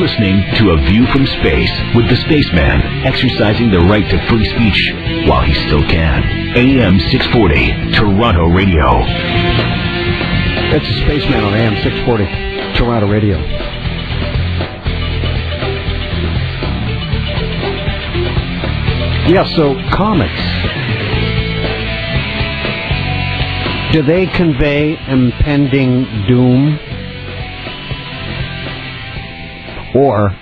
listening to A View from Space with the Spaceman, exercising the right to free speech while he still can. AM 640, Toronto Radio. That's the Spaceman on AM 640, Toronto Radio. Yeah, so comets. Do they convey impending doom? Or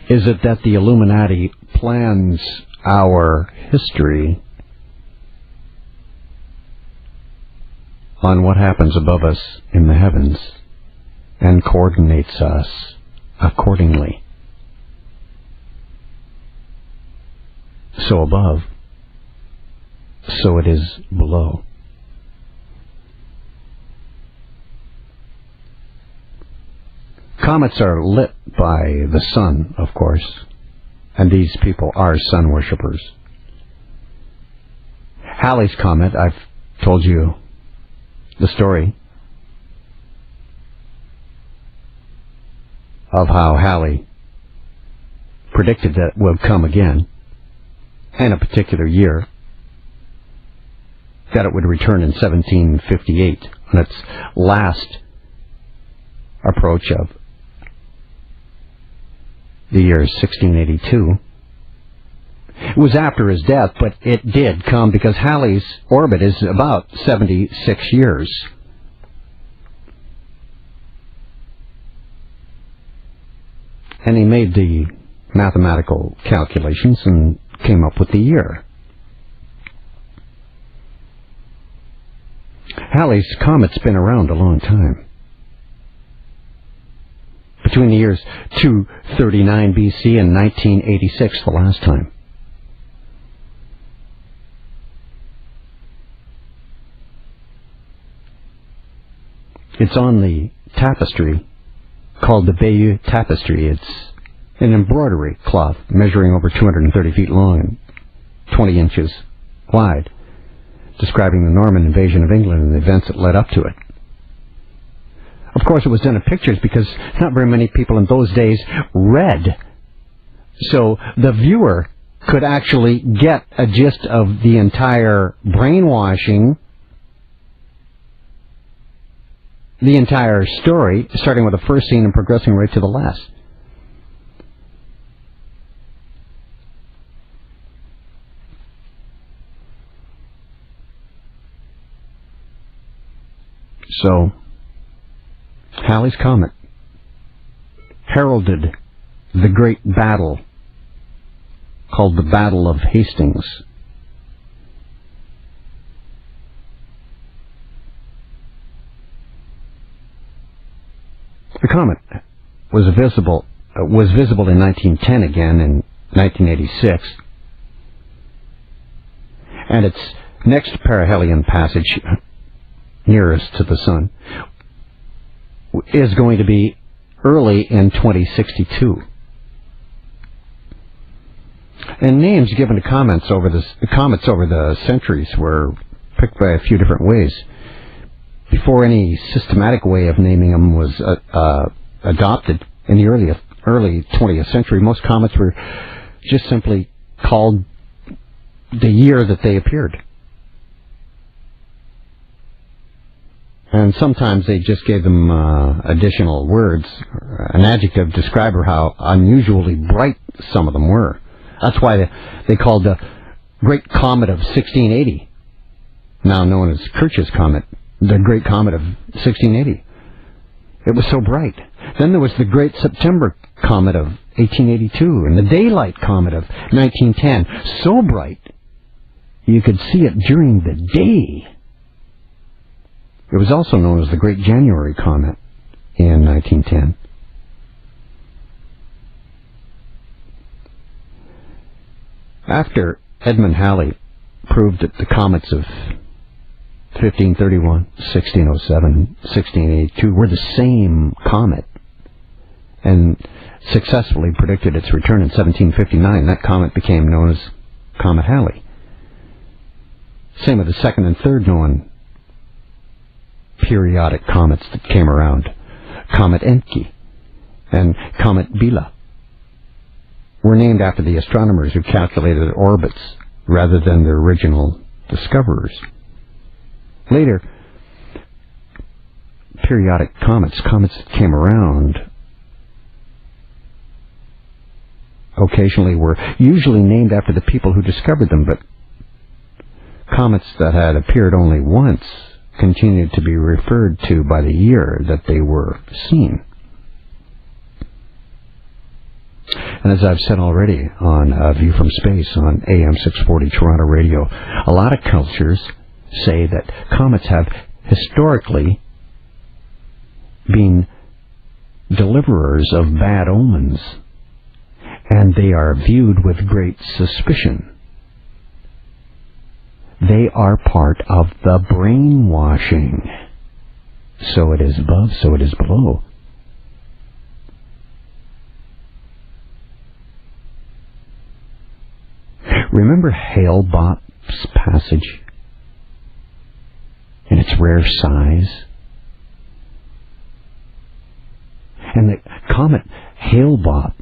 is it that the Illuminati plans our history on what happens above us in the heavens and coordinates us accordingly? So above, so it is below. Comets are lit by the sun, of course, and these people are sun worshippers. Halley's Comet, I've told you the story of how Halley predicted that it would come again in a particular year, that it would return in 1758 on its last approach of the year 1682. It was after his death, but it did come because Halley's orbit is about 76 years. And he made the mathematical calculations and came up with the year. Halley's Comet's been around a long time. Between the years 239 BC and 1986 the last time. It's on the tapestry called the Bayeux Tapestry. It's an embroidery cloth measuring over 230 feet long and 20 inches wide, describing the Norman invasion of England and the events that led up to it. Of course, it was done in pictures because not very many people in those days read. So the viewer could actually get a gist of the entire brainwashing, the entire story, starting with the first scene and progressing right to the last. So, Halley's Comet heralded the great battle called the Battle of Hastings. The comet was visible in 1910 again in 1986, and its next perihelion passage nearest to the sun is going to be early in 2062. And names given to comets over the centuries were picked by a few different ways. Before any systematic way of naming them was adopted in the early 20th century, most comets were just simply called the year that they appeared. And sometimes they just gave them additional words, an adjective to describe how unusually bright some of them were. That's why they called the Great Comet of 1680, now known as Kirch's Comet, the Great Comet of 1680. It was so bright. Then there was the Great September Comet of 1882 and the Daylight Comet of 1910. So bright you could see it during the day. It was also known as the Great January Comet in 1910. After Edmund Halley proved that the comets of 1531, 1607, 1682 were the same comet, and successfully predicted its return in 1759, that comet became known as Comet Halley. Same with the second and third known periodic comets that came around, Comet Encke and Comet Biela were named after the astronomers who calculated their orbits rather than their original discoverers. Later, periodic comets that came around occasionally were usually named after the people who discovered them, but comets that had appeared only once continued to be referred to by the year that they were seen. And as I've said already on View from Space on AM 640 Toronto Radio, a lot of cultures say that comets have historically been deliverers of bad omens, and they are viewed with great suspicion. They are part of the brainwashing. So it is above, so it is below. Remember Hale-Bopp's passage in its rare size? And the comet Hale-Bopp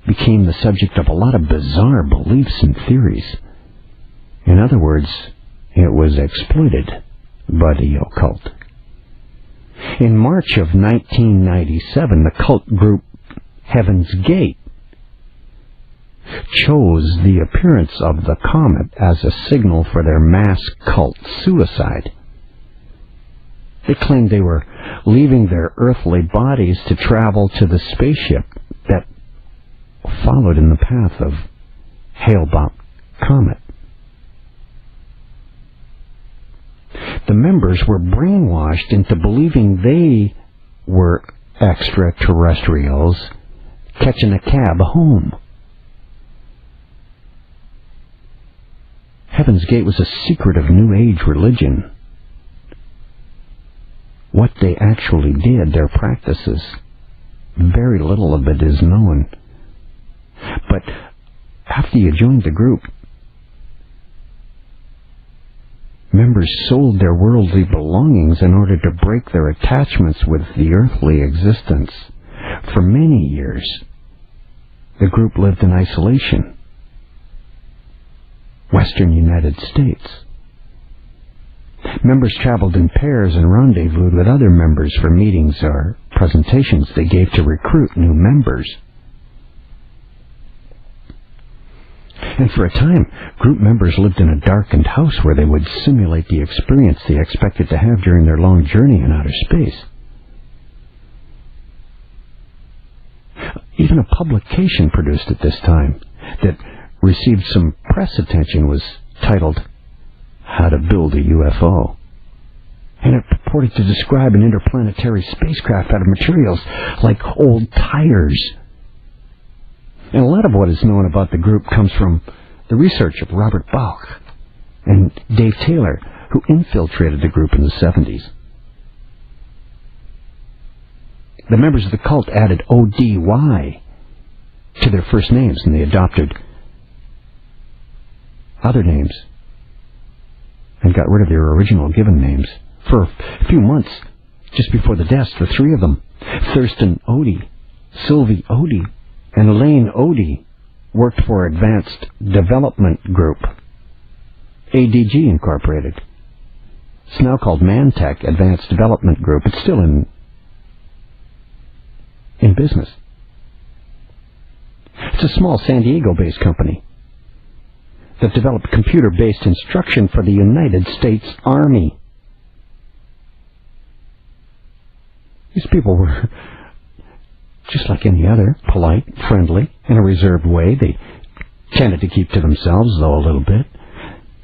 became the subject of a lot of bizarre beliefs and theories. In other words, it was exploited by the occult. In March of 1997, the cult group Heaven's Gate chose the appearance of the comet as a signal for their mass cult suicide. They claimed they were leaving their earthly bodies to travel to the spaceship that followed in the path of Hale-Bopp comet. The members were brainwashed into believing they were extraterrestrials catching a cab home. Heaven's Gate was a secret of New Age religion. What they actually did, their practices, very little of it is known. But after you joined the group, members sold their worldly belongings in order to break their attachments with the earthly existence. For many years, the group lived in isolation. Western United States. Members traveled in pairs and rendezvoused with other members for meetings or presentations they gave to recruit new members. And for a time, group members lived in a darkened house where they would simulate the experience they expected to have during their long journey in outer space. Even a publication produced at this time that received some press attention was titled How to Build a UFO. And it purported to describe an interplanetary spacecraft out of materials like old tires. And a lot of what is known about the group comes from the research of Robert Bauch and Dave Taylor, who infiltrated the group in the 70s. The members of the cult added ODY to their first names, and they adopted other names and got rid of their original given names. For a few months, just before the deaths, the three of them, Thurston Odie, Sylvie Odie, and Elaine Odie, worked for Advanced Development Group, ADG Incorporated. It's now called Mantech Advanced Development Group. It's still in business. It's a small San Diego-based company that developed computer-based instruction for the United States Army. These people were just like any other, polite, friendly, in a reserved way. They tended to keep to themselves, though, a little bit.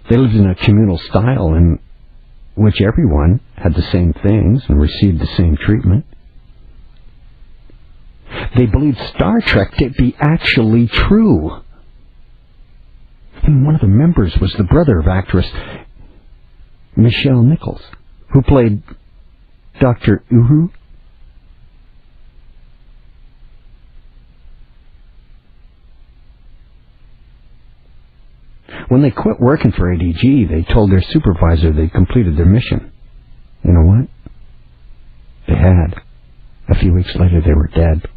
They lived in a communal style in which everyone had the same things and received the same treatment. They believed Star Trek to be actually true. And one of the members was the brother of actress Michelle Nichols, who played Dr. Uhuru. When they quit working for ADG, they told their supervisor they'd completed their mission. You know what? They had. A few weeks later, they were dead.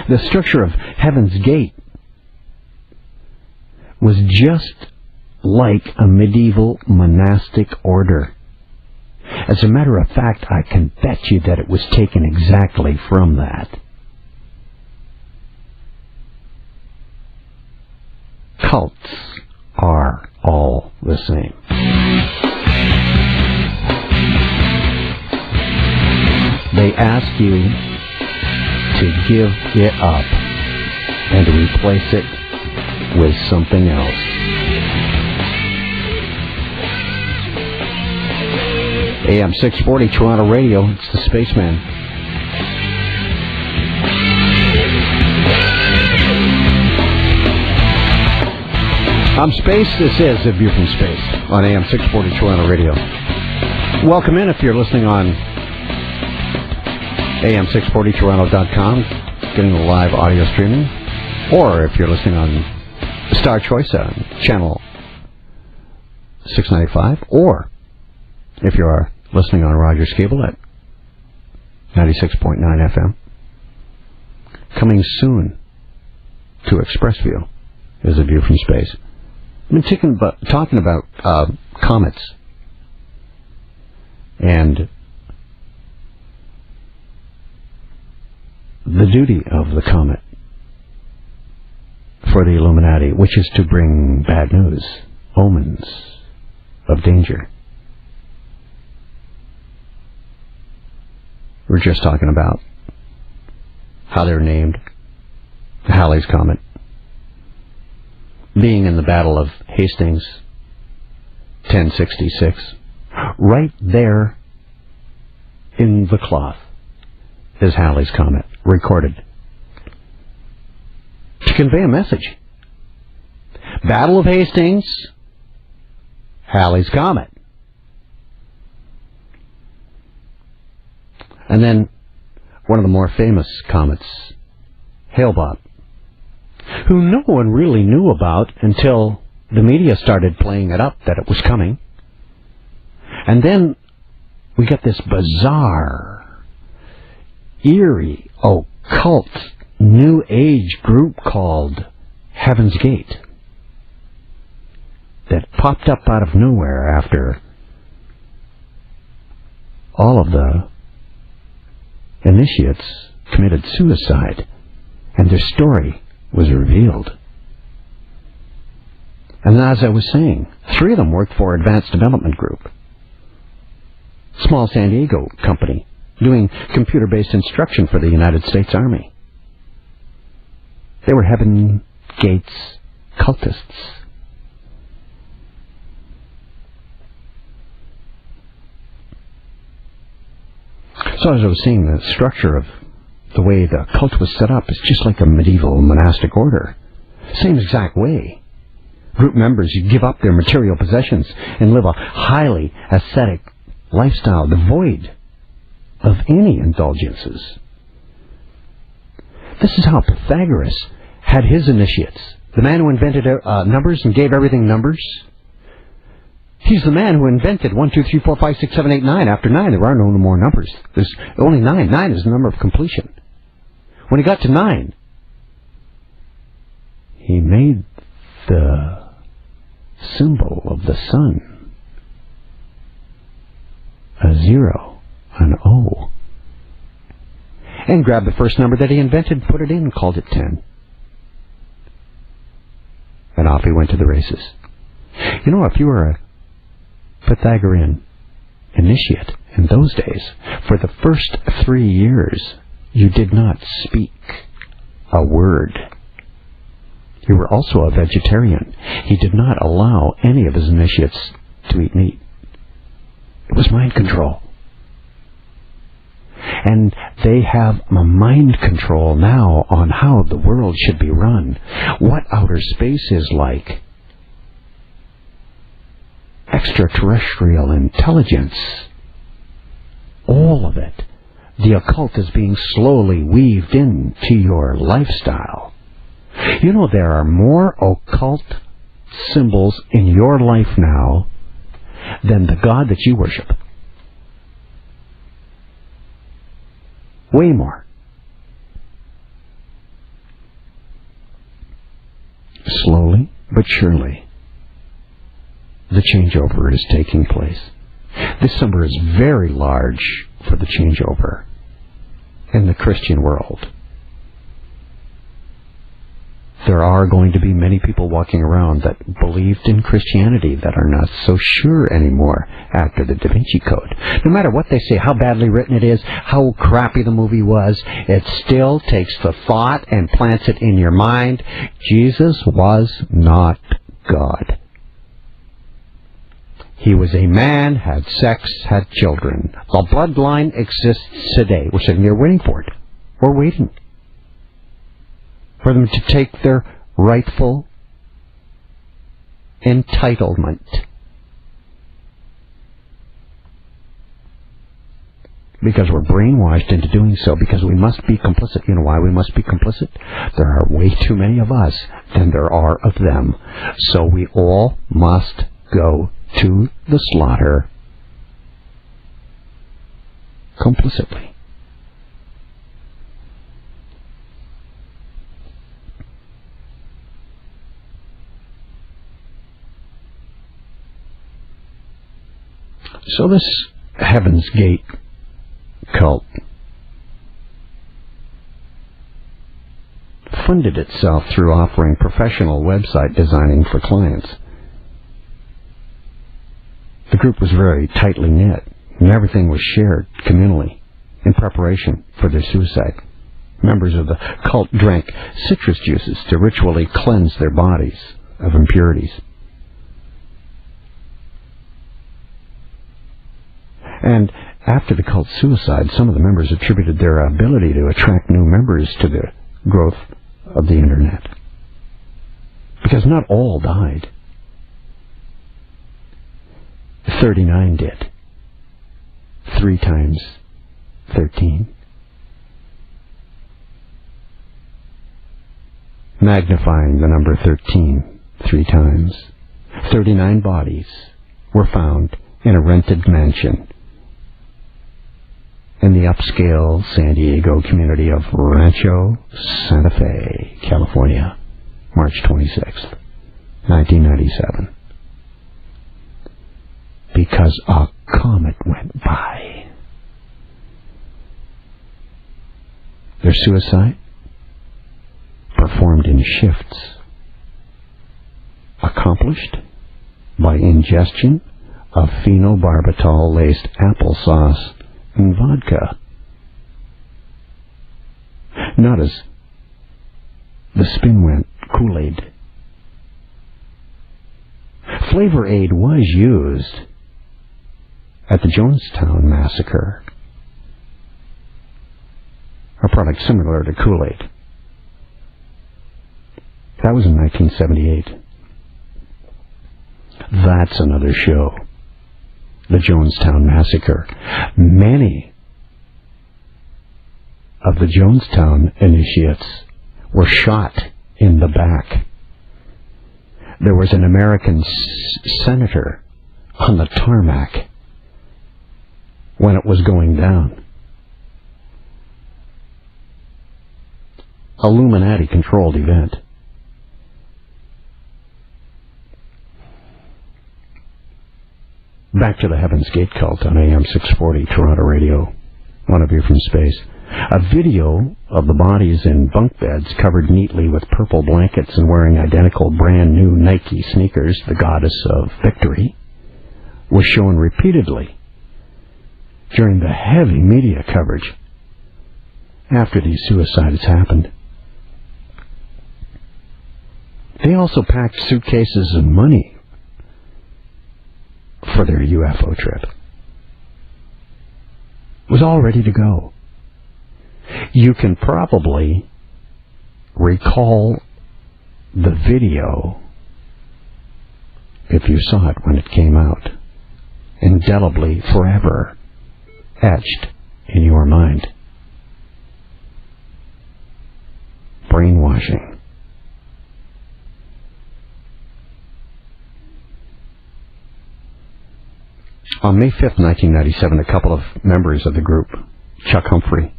The structure of Heaven's Gate was just like a medieval monastic order. As a matter of fact, I can bet you that it was taken exactly from that. Cults are all the same. They ask you to give it up and to replace it with something else. AM 640 Toronto Radio, it's the Spaceman. I'm Space, this is A View from Space on AM 640 Toronto Radio. Welcome in if you're listening on AM640Toronto.com, getting the live audio streaming, or if you're listening on Star Choice on channel 695, or if you are listening on Rogers Cable at 96.9 FM. Coming soon to Expressview is A View from Space. I've been talking about comets and the duty of the comet for the Illuminati, which is to bring bad news, omens of danger. We're just talking about how they're named, Halley's Comet, being in the Battle of Hastings, 1066, right there in the cloth is Halley's Comet, recorded to convey a message. Battle of Hastings, Halley's Comet. And then one of the more famous comets, Hale-Bopp, who no one really knew about until the media started playing it up that it was coming. And then we got this bizarre, eerie, occult, New Age group called Heaven's Gate that popped up out of nowhere after all of the initiates committed suicide, and their story was revealed. And as I was saying, 3 of them worked for Advanced Development Group, small San Diego company doing computer-based instruction for the United States Army. They were Heaven Gates cultists. So as I was saying, the structure of the way the cult was set up is just like a medieval monastic order. Same exact way. Group members, you give up their material possessions and live a highly ascetic lifestyle devoid of any indulgences. This is how Pythagoras had his initiates. The man who invented numbers and gave everything numbers. He's the man who invented 1, 2, 3, 4, 5, 6, 7, 8, 9. After 9, there are no more numbers. There's only 9. 9 is the number of completion. When he got to 9, he made the symbol of the sun a 0, an O, and grabbed the first number that he invented, put it in, and called it 10. And off he went to the races. You know, if you were a Pythagorean initiate in those days, for the first 3 years, you did not speak a word. You were also a vegetarian. He did not allow any of his initiates to eat meat. It was mind control. And they have a mind control now on how the world should be run, what outer space is like, extraterrestrial intelligence, all of it. The occult is being slowly weaved into your lifestyle. You know, there are more occult symbols in your life now than the God that you worship. Way more. But surely, the changeover is taking place. This number is very large for the changeover in the Christian world. There are going to be many people walking around that believed in Christianity that are not so sure anymore after the Da Vinci Code. No matter what they say, how badly written it is, how crappy the movie was, it still takes the thought and plants it in your mind. Jesus was not God. He was a man, had sex, had children. The bloodline exists today. We're sitting here waiting for it. We're waiting for them to take their rightful entitlement. Because we're brainwashed into doing so, because we must be complicit. You know why we must be complicit? There are way too many of us than there are of them. So we all must go to the slaughter complicitly. So this Heaven's Gate cult funded itself through offering professional website designing for clients. The group was very tightly knit, and everything was shared communally in preparation for their suicide. Members of the cult drank citrus juices to ritually cleanse their bodies of impurities. And after the cult's suicide, some of the members attributed their ability to attract new members to the growth of the Internet. Because not all died. 39 did. 3 times 13. Magnifying the number 13 3 times, 39 bodies were found in a rented mansion in the upscale San Diego community of Rancho Santa Fe, California, March 26th, 1997. Because a comet went by. Their suicide performed in shifts, accomplished by ingestion of phenobarbital-laced applesauce and vodka. Not as the spin went, Kool-Aid. Flavor Aid was used at the Jonestown Massacre, a product similar to Kool-Aid. That was in 1978. That's another show. The Jonestown Massacre. Many of the Jonestown initiates were shot in the back. There was an American senator on the tarmac when it was going down. Illuminati-controlled event. Back to the Heaven's Gate cult on AM 640 Toronto Radio. One of you from space. A video of the bodies in bunk beds covered neatly with purple blankets and wearing identical brand new Nike sneakers, the goddess of victory, was shown repeatedly during the heavy media coverage after these suicides happened. They also packed suitcases of money for their UFO trip. It was all ready to go. You can probably recall the video, if you saw it when it came out, indelibly forever etched in your mind. Brainwashing. On May 5th, 1997, a couple of members of the group, Chuck Humphrey,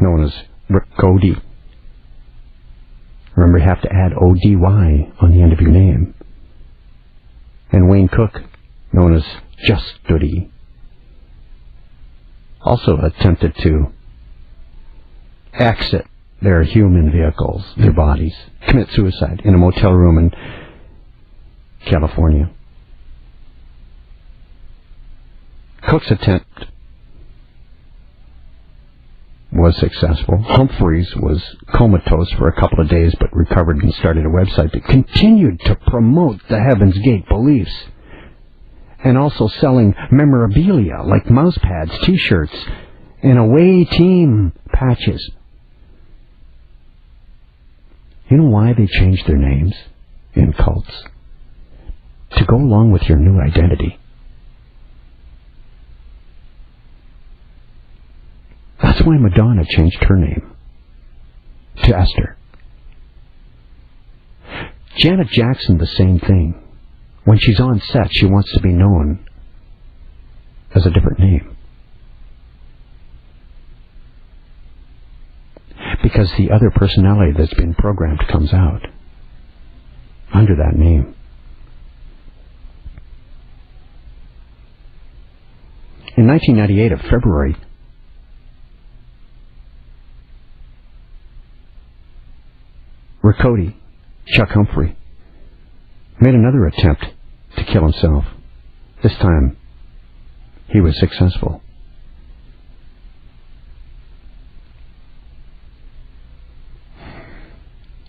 known as Rick Cody, Remember, you have to add O-D-Y on the end of your name. And Wayne Cook, known as Just Doody, also attempted to exit their human vehicles, their bodies, commit suicide in a motel room in California. Cook's attempt was successful. Humphreys was comatose for a couple of days but recovered and started a website that continued to promote the Heaven's Gate beliefs, and also selling memorabilia like mouse pads, t-shirts, and away team patches. You know why they changed their names in cults? To go along with your new identity. That's why Madonna changed her name to Esther. Janet Jackson, the same thing. When she's on set, she wants to be known as a different name. Because the other personality that's been programmed comes out under that name. In 1998 of February, Riccoti, Chuck Humphrey, made another attempt to kill himself. This time, he was successful.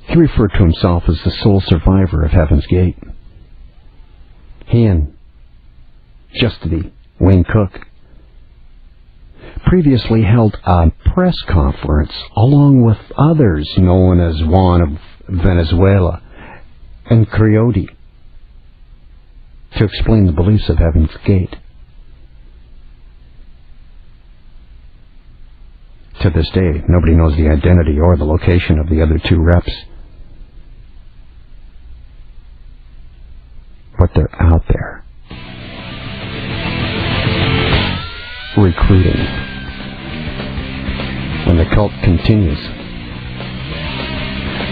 He referred to himself as the sole survivor of Heaven's Gate. He and Justity, Wayne Cook, previously held a press conference along with others known as Juan of Venezuela and Coyote to explain the beliefs of Heaven's Gate. To this day, nobody knows the identity or the location of the other two reps. But they're out there, recruiting. And the cult continues.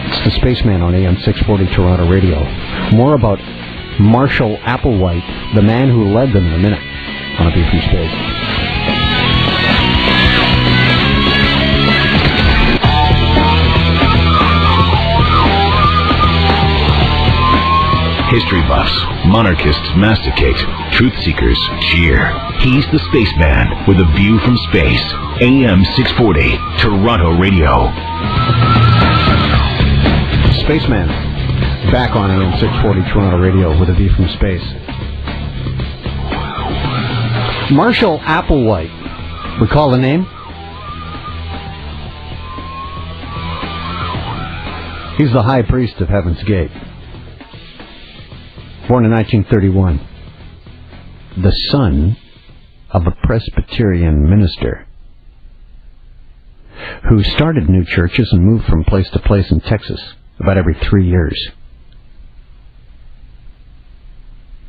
It's the Spaceman on AM 640 Toronto Radio. More about Marshall Applewhite, the man who led them, in a minute on A View from Space. History buffs, monarchists masticate, truth seekers cheer. He's the Spaceman with A View from Space. AM 640, Toronto Radio. Spaceman, back on AM 640 Toronto Radio with A View from Space. Marshall Applewhite. Recall the name? He's the high priest of Heaven's Gate. Born in 1931, the son of a Presbyterian minister who started new churches and moved from place to place in Texas about every 3 years.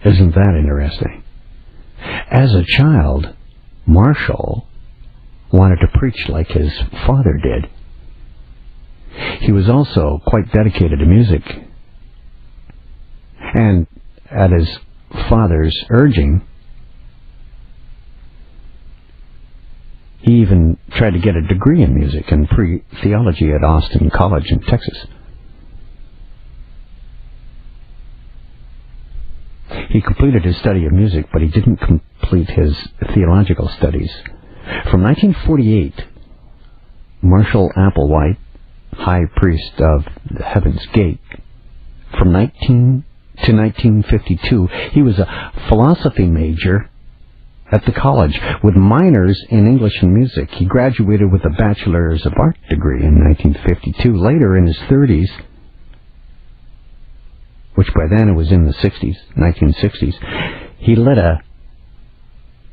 Isn't that interesting? As a child, Marshall wanted to preach like his father did. He was also quite dedicated to music, and at his father's urging, he even tried to get a degree in music and pre-theology at Austin College in Texas. He completed his study of music, but he didn't complete his theological studies. From 1948, Marshall Applewhite, high priest of the Heaven's Gate, from 1952, he was a philosophy major at the college with minors in English and music. He graduated with a Bachelor's of Art degree in 1952. Later, in his 30s, which by then it was in the 60s, 1960s, he led a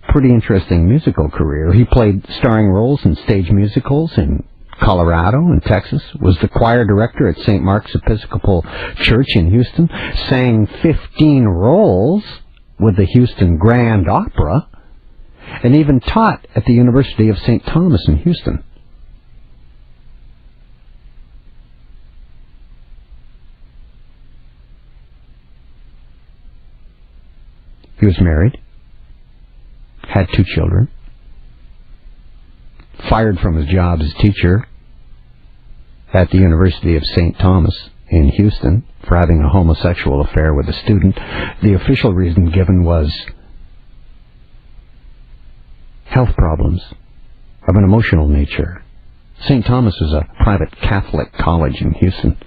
pretty interesting musical career. He played starring roles in stage musicals in Colorado and Texas, was the choir director at St. Mark's Episcopal Church in Houston, sang 15 roles with the Houston Grand Opera, and even taught at the University of St. Thomas in Houston. He was married, had 2 children, fired from his job as teacher at the University of St. Thomas in Houston for having a homosexual affair with a student. The official reason given was health problems of an emotional nature. St. Thomas is a private Catholic college in Houston.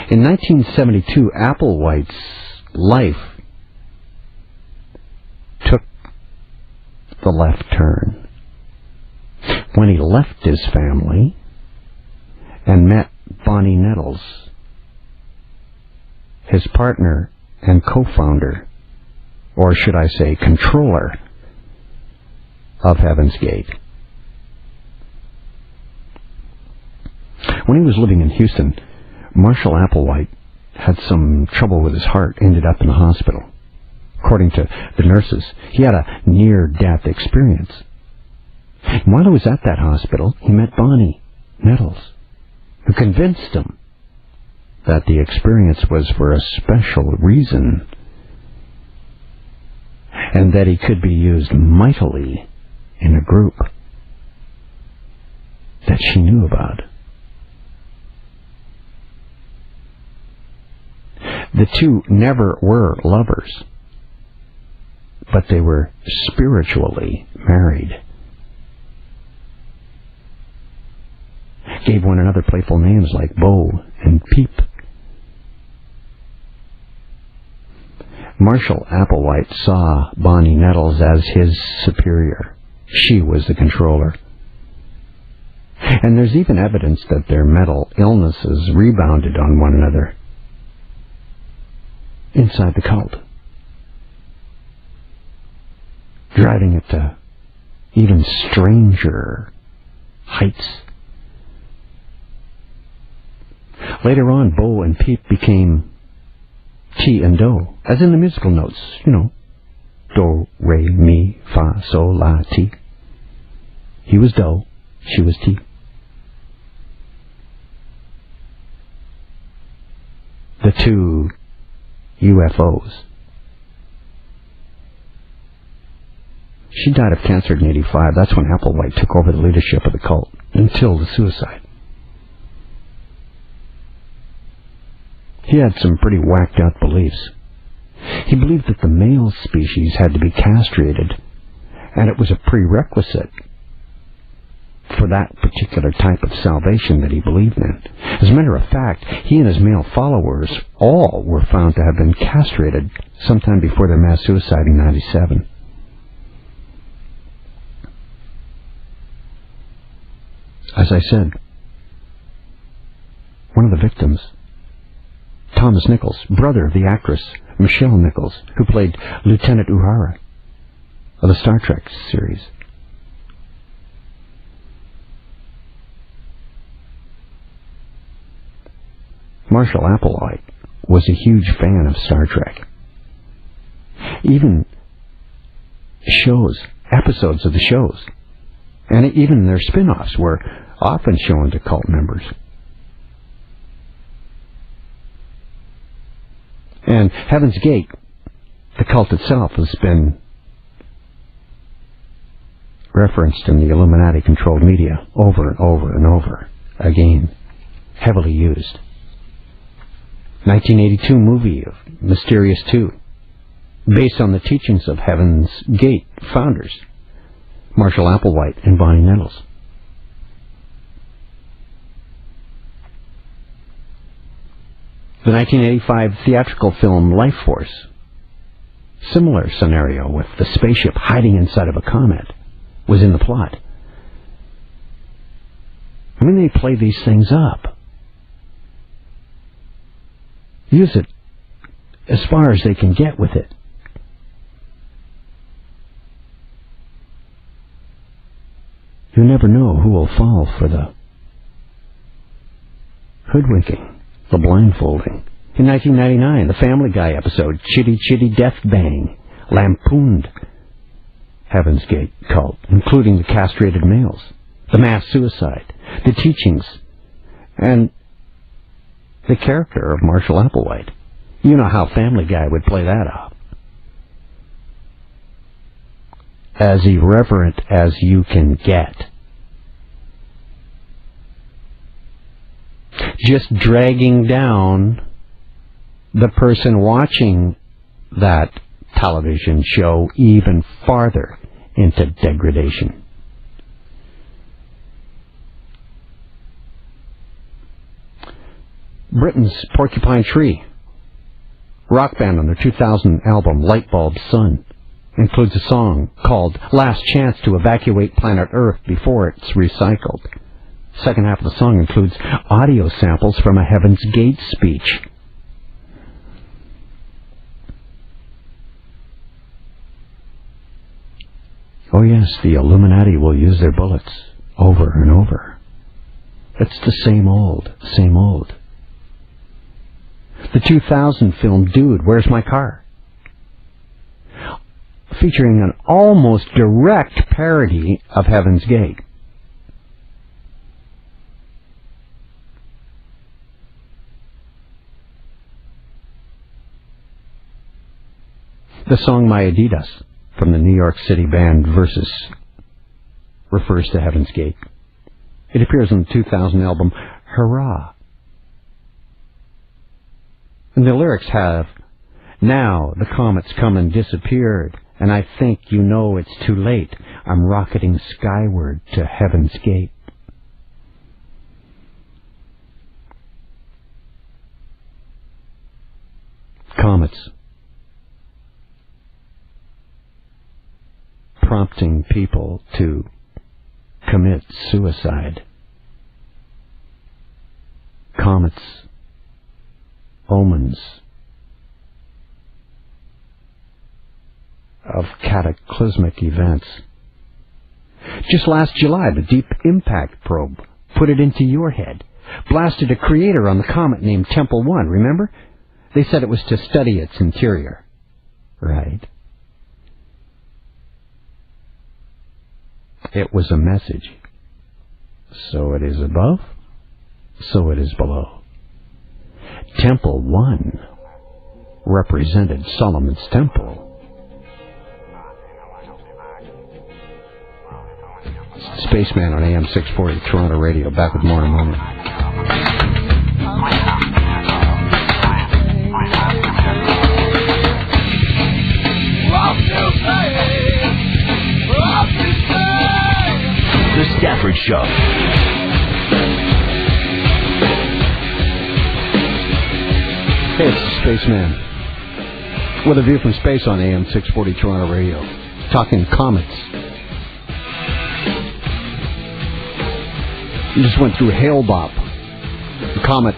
In 1972, Applewhite's life took the left turn when he left his family and met Bonnie Nettles, his partner and co-founder, or should I say controller, of Heaven's Gate. When he was living in Houston, Marshall Applewhite had some trouble with his heart, ended up in the hospital. According to the nurses, he had a near-death experience. And while he was at that hospital, he met Bonnie Nettles, who convinced him that the experience was for a special reason and that he could be used mightily in a group that she knew about. The two never were lovers, but they were spiritually married. Gave one another playful names like Bo and Peep. Marshall Applewhite saw Bonnie Nettles as his superior. She was the controller. And there's even evidence that their mental illnesses rebounded on one another inside the cult, driving it to even stranger heights. Later on, Bo and Peep became Ti and Do, as in the musical notes, Do, Re, Mi, Fa, Sol, La, Ti. He was Do, she was Ti. The two UFOs. She died of cancer in 1985. That's when Applewhite took over the leadership of the cult, until the suicide. He had some pretty whacked out beliefs. He believed that the male species had to be castrated, and it was a prerequisite for that particular type of salvation that he believed in. As a matter of fact, he and his male followers all were found to have been castrated sometime before their mass suicide in 1997. As I said, one of the victims, Thomas Nichols, brother of the actress Michelle Nichols, who played Lieutenant Uhura of the Star Trek series. Marshall Applewhite was a huge fan of Star Trek. Even episodes of the shows, and even their spin-offs were often shown to cult members. And Heaven's Gate, the cult itself, has been referenced in the Illuminati-controlled media over and over and over again, heavily used. 1982 movie of Mysterious 2, based on the teachings of Heaven's Gate founders, Marshall Applewhite and Bonnie Nettles. The 1985 theatrical film Life Force, similar scenario with the spaceship hiding inside of a comet, was in the plot. I mean, they play these things up. Use it as far as they can get with it. You never know who will fall for the hoodwinking, the blindfolding. In 1999, the Family Guy episode, Chitty Chitty Death Bang, lampooned Heaven's Gate cult, including the castrated males, the mass suicide, the teachings, and the character of Marshall Applewhite. You know how Family Guy would play that up. as irreverent as you can get. Just dragging down the person watching that television show even farther into degradation. Britain's Porcupine Tree, rock band on their 2000 album Lightbulb Sun, includes a song called Last Chance to Evacuate Planet Earth Before It's Recycled. Second half of the song includes audio samples from a Heaven's Gate speech. Oh yes, the Illuminati will use their bullets over and over. It's the same old, same old. The 2000 film Dude, Where's My Car? Featuring an almost direct parody of Heaven's Gate. The song My Adidas from the New York City band Versus refers to Heaven's Gate. It appears on the 2000 album Hurrah. And the lyrics have, now the comet's come and disappeared, and I think you know it's too late. I'm rocketing skyward to Heaven's Gate. Comets. Prompting people to commit suicide. Comets. Omens of cataclysmic events. Just last July, the Deep Impact probe put it into your head, blasted a crater on the comet named Temple 1, remember? They said it was to study its interior. Right. It was a message. So it is above, so it is below. Temple 1 represented Solomon's Temple. Spaceman on AM 640 Toronto Radio. Back with more in a moment. The Stafford Show. Hey, it's the Spaceman with a view from space on AM 640 Toronto Radio. Talking comets. You just went through Hale-Bopp, the comet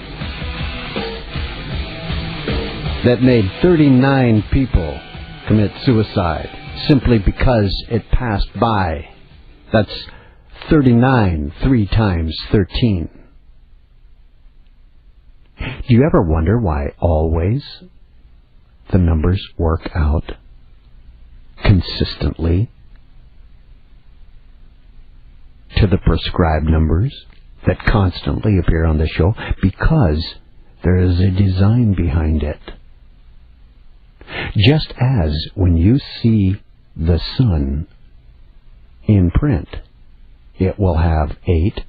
that made 39 people commit suicide simply because it passed by. That's 39, 3 times 13. Do you ever wonder why always the numbers work out consistently to the prescribed numbers that constantly appear on the show? Because there is a design behind it. Just as when you see the sun in print, it will have 8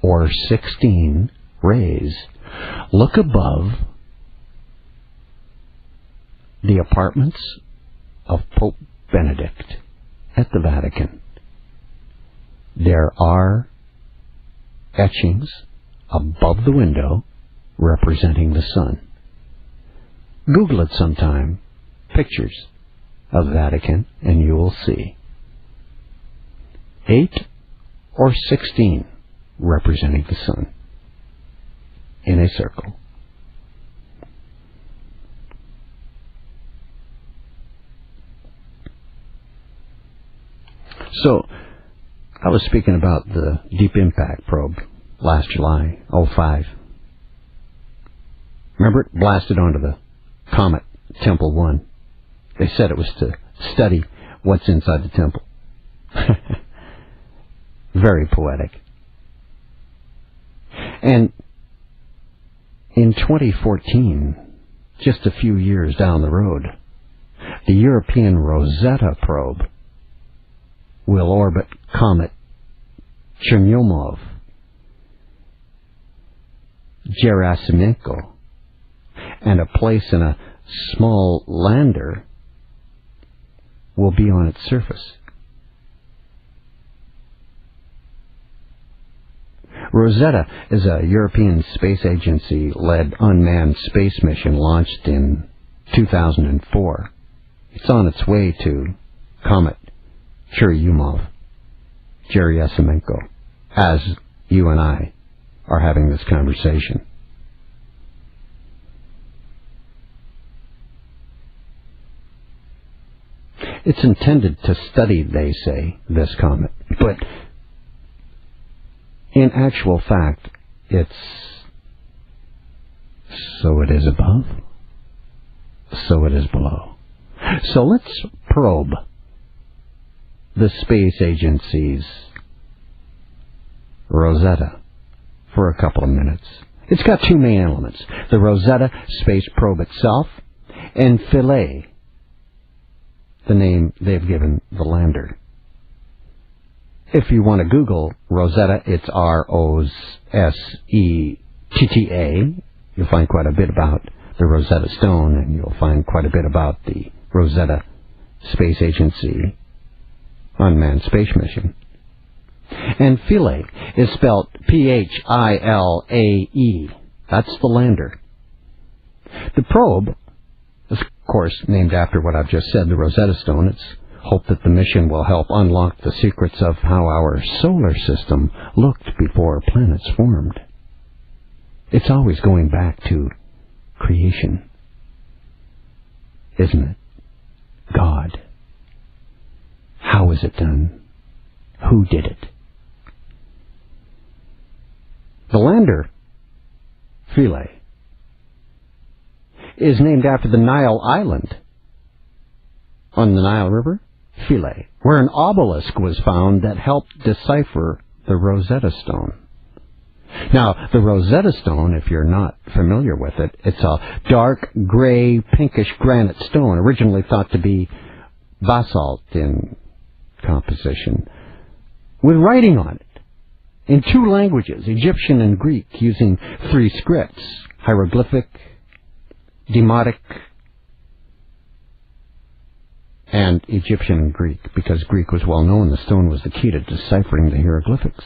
or 16 rays. Look above the apartments of Pope Benedict at the Vatican. There are etchings above the window representing the sun. Google it sometime, pictures of the Vatican, and you will see 8 or 16 representing the sun in a circle. So, I was speaking about the Deep Impact probe last July, 05. Remember it blasted onto the comet Temple 1. They said it was to study what's inside the temple. Very poetic. And in 2014, just a few years down the road, the European Rosetta probe will orbit comet Churyumov-Gerasimenko, and a place in a small lander will be on its surface. Rosetta is a European Space Agency-led unmanned space mission launched in 2004. It's on its way to Comet Churyumov-Gerasimenko as you and I are having this conversation. It's intended to study, they say, this comet, but in actual fact, it's so it is above, so it is below. So let's probe the space agency's Rosetta for a couple of minutes. It's got two main elements: the Rosetta space probe itself, and Philae, the name they've given the lander. If you want to Google Rosetta, it's Rosetta. You'll find quite a bit about the Rosetta Stone, and you'll find quite a bit about the Rosetta Space Agency unmanned space mission. And Philae is spelled Philae. That's the lander. The probe is, of course, named after what I've just said, the Rosetta Stone. It's hoped that the mission will help unlock the secrets of how our solar system looked before planets formed. It's always going back to creation, isn't it? God. How was it done? Who did it? The lander, Philae, is named after the Nile Island on the Nile River, Philae, where an obelisk was found that helped decipher the Rosetta Stone. Now, the Rosetta Stone, if you're not familiar with it, it's a dark, gray, pinkish granite stone, originally thought to be basalt in composition, with writing on it in two languages, Egyptian and Greek, using three scripts: hieroglyphic, demotic, and Egyptian and Greek. Because Greek was well known, the stone was the key to deciphering the hieroglyphics.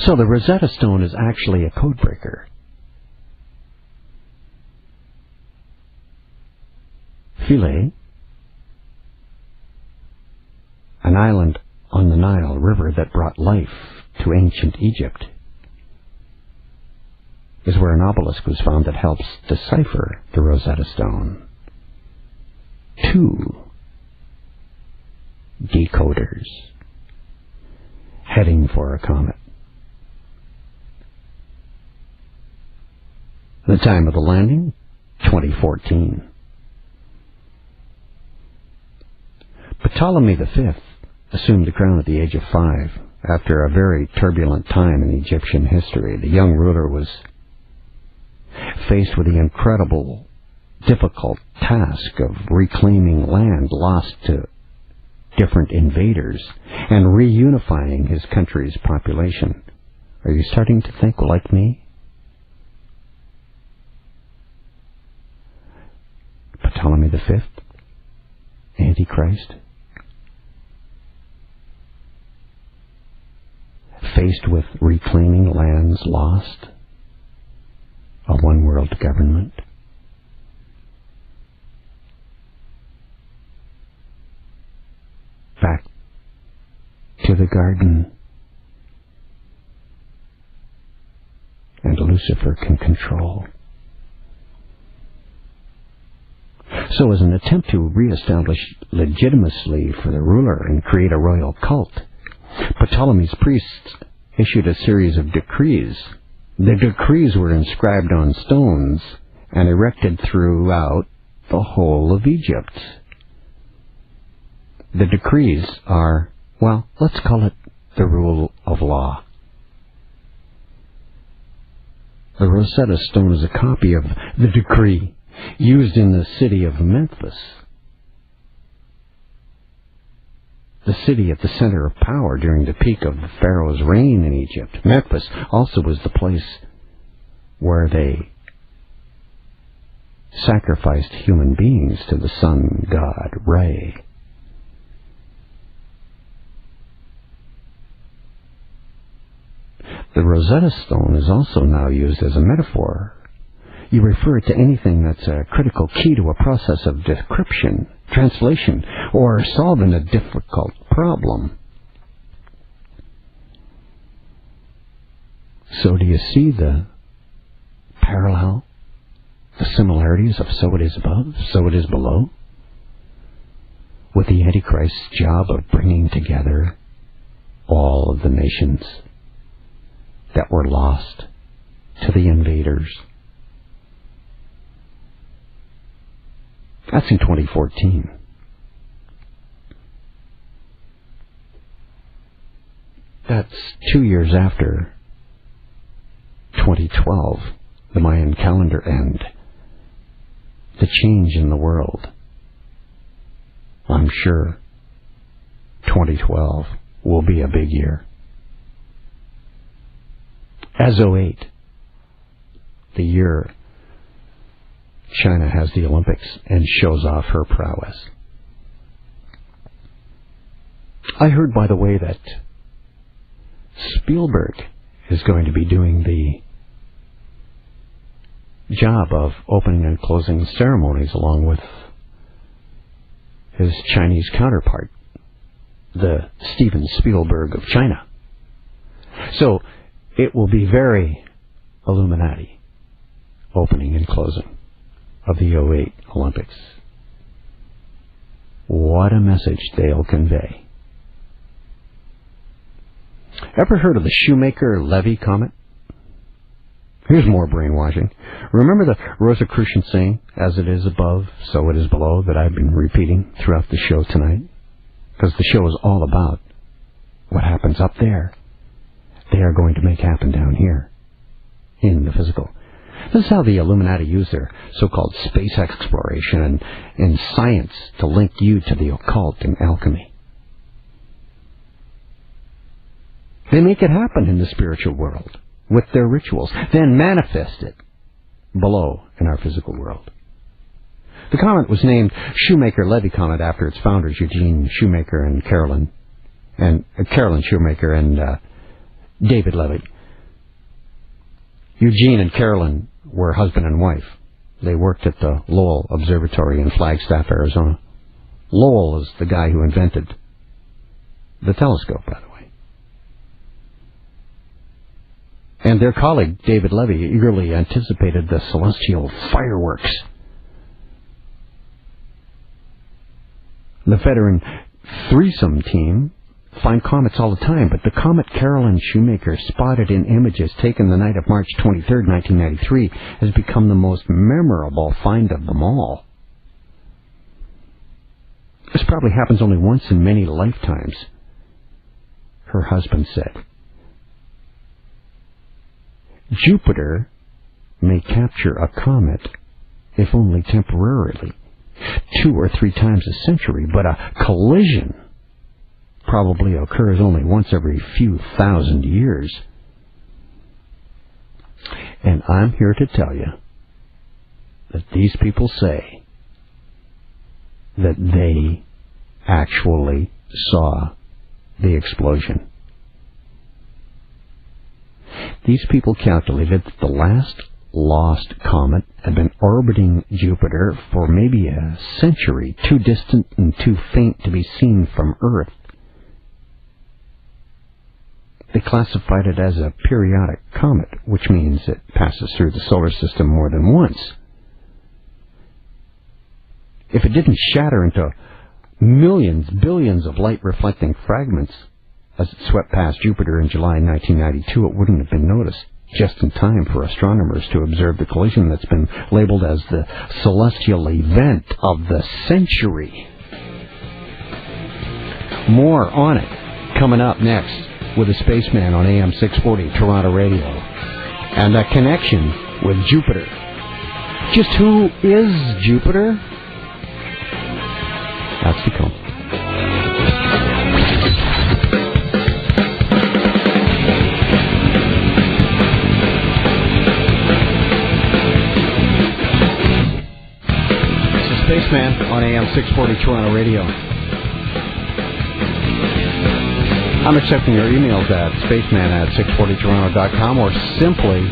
So the Rosetta Stone is actually a codebreaker. Philae, an island on the Nile River that brought life to ancient Egypt, is where an obelisk was found that helps decipher the Rosetta Stone. Two decoders heading for a comet. The time of the landing, 2014. Ptolemy V assumed the crown at the age of 5 after a very turbulent time in Egyptian history. The young ruler was faced with the incredible, difficult task of reclaiming land lost to different invaders and reunifying his country's population. Are you starting to think like me? Ptolemy V, Antichrist, faced with reclaiming lands lost, a one-world government. Back to the garden, and Lucifer can control. So as an attempt to reestablish legitimacy for the ruler and create a royal cult, Ptolemy's priests issued a series of decrees. The decrees were inscribed on stones and erected throughout the whole of Egypt. The decrees are, well, let's call it the rule of law. The Rosetta Stone is a copy of the decree used in the city of Memphis. the city at the center of power during the peak of Pharaoh's reign in Egypt. Memphis also was the place where they sacrificed human beings to the sun god Re. The Rosetta Stone is also now used as a metaphor. You refer it to anything that's a critical key to a process of decryption, translation, or solving a difficult problem. So do you see the parallel, the similarities of so it is above, so it is below, with the Antichrist's job of bringing together all of the nations that were lost to the invaders? That's in 2014. That's 2 years after 2012, the Mayan calendar end. The change in the world. I'm sure 2012 will be a big year. As 08, the year China has the Olympics and shows off her prowess. I heard, by the way, that Spielberg is going to be doing the job of opening and closing ceremonies along with his Chinese counterpart, the Steven Spielberg of China. So it will be very Illuminati, opening and closing of the 08 Olympics. What a message they'll convey. Ever heard of the Shoemaker-Levy comet? Here's more brainwashing. Remember the Rosicrucian saying, as it is above, so it is below, that I've been repeating throughout the show tonight? Because the show is all about what happens up there. They are going to make happen down here, in the physical. This is how the Illuminati use their so-called space exploration and science to link you to the occult and alchemy. They make it happen in the spiritual world with their rituals, then manifest it below in our physical world. The comet was named Shoemaker-Levy comet after its founders, Eugene Shoemaker and Carolyn Shoemaker and David Levy. Eugene and Carolyn were husband and wife. They worked at the Lowell Observatory in Flagstaff, Arizona. Lowell is the guy who invented the telescope, by the way. And their colleague, David Levy, eagerly anticipated the celestial fireworks. The veteran threesome team find comets all the time, but the comet Carolyn Shoemaker spotted in images taken the night of March 23, 1993, has become the most memorable find of them all. This probably happens only once in many lifetimes, her husband said. Jupiter may capture a comet, if only temporarily, 2 or 3 times a century, but a collision probably occurs only once every few thousand years. And I'm here to tell you that these people say that they actually saw the explosion. These people calculated that the last lost comet had been orbiting Jupiter for maybe a century, too distant and too faint to be seen from Earth. They classified it as a periodic comet, which means it passes through the solar system more than once. If it didn't shatter into millions, billions of light-reflecting fragments as it swept past Jupiter in July 1992, it wouldn't have been noticed just in time for astronomers to observe the collision that's been labeled as the celestial event of the century. More on it coming up next with the Spaceman on AM 640 Toronto Radio, and a connection with Jupiter. Just who is Jupiter? That's to come. Spaceman on AM 640 Toronto Radio. I'm accepting your emails at spaceman@640toronto.com or simply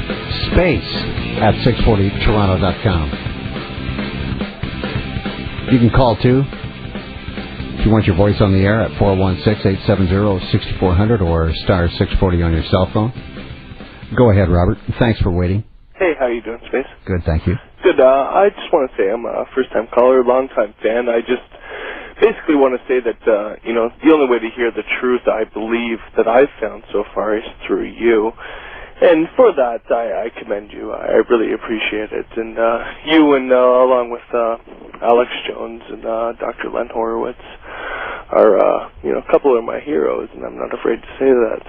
space@640toronto.com. You can call too if you want your voice on the air at 416-870-6400 or star 640 on your cell phone. Go ahead, Robert. Thanks for waiting. Hey, how you doing, Space? Good, thank you. Good. I just want to say I'm a first-time caller, long-time fan. I just basically want to say that, the only way to hear the truth, I believe, that I've found so far is through you. And for that, I commend you. I really appreciate it. And you and along with Alex Jones and Dr. Len Horowitz are, a couple of my heroes, and I'm not afraid to say that.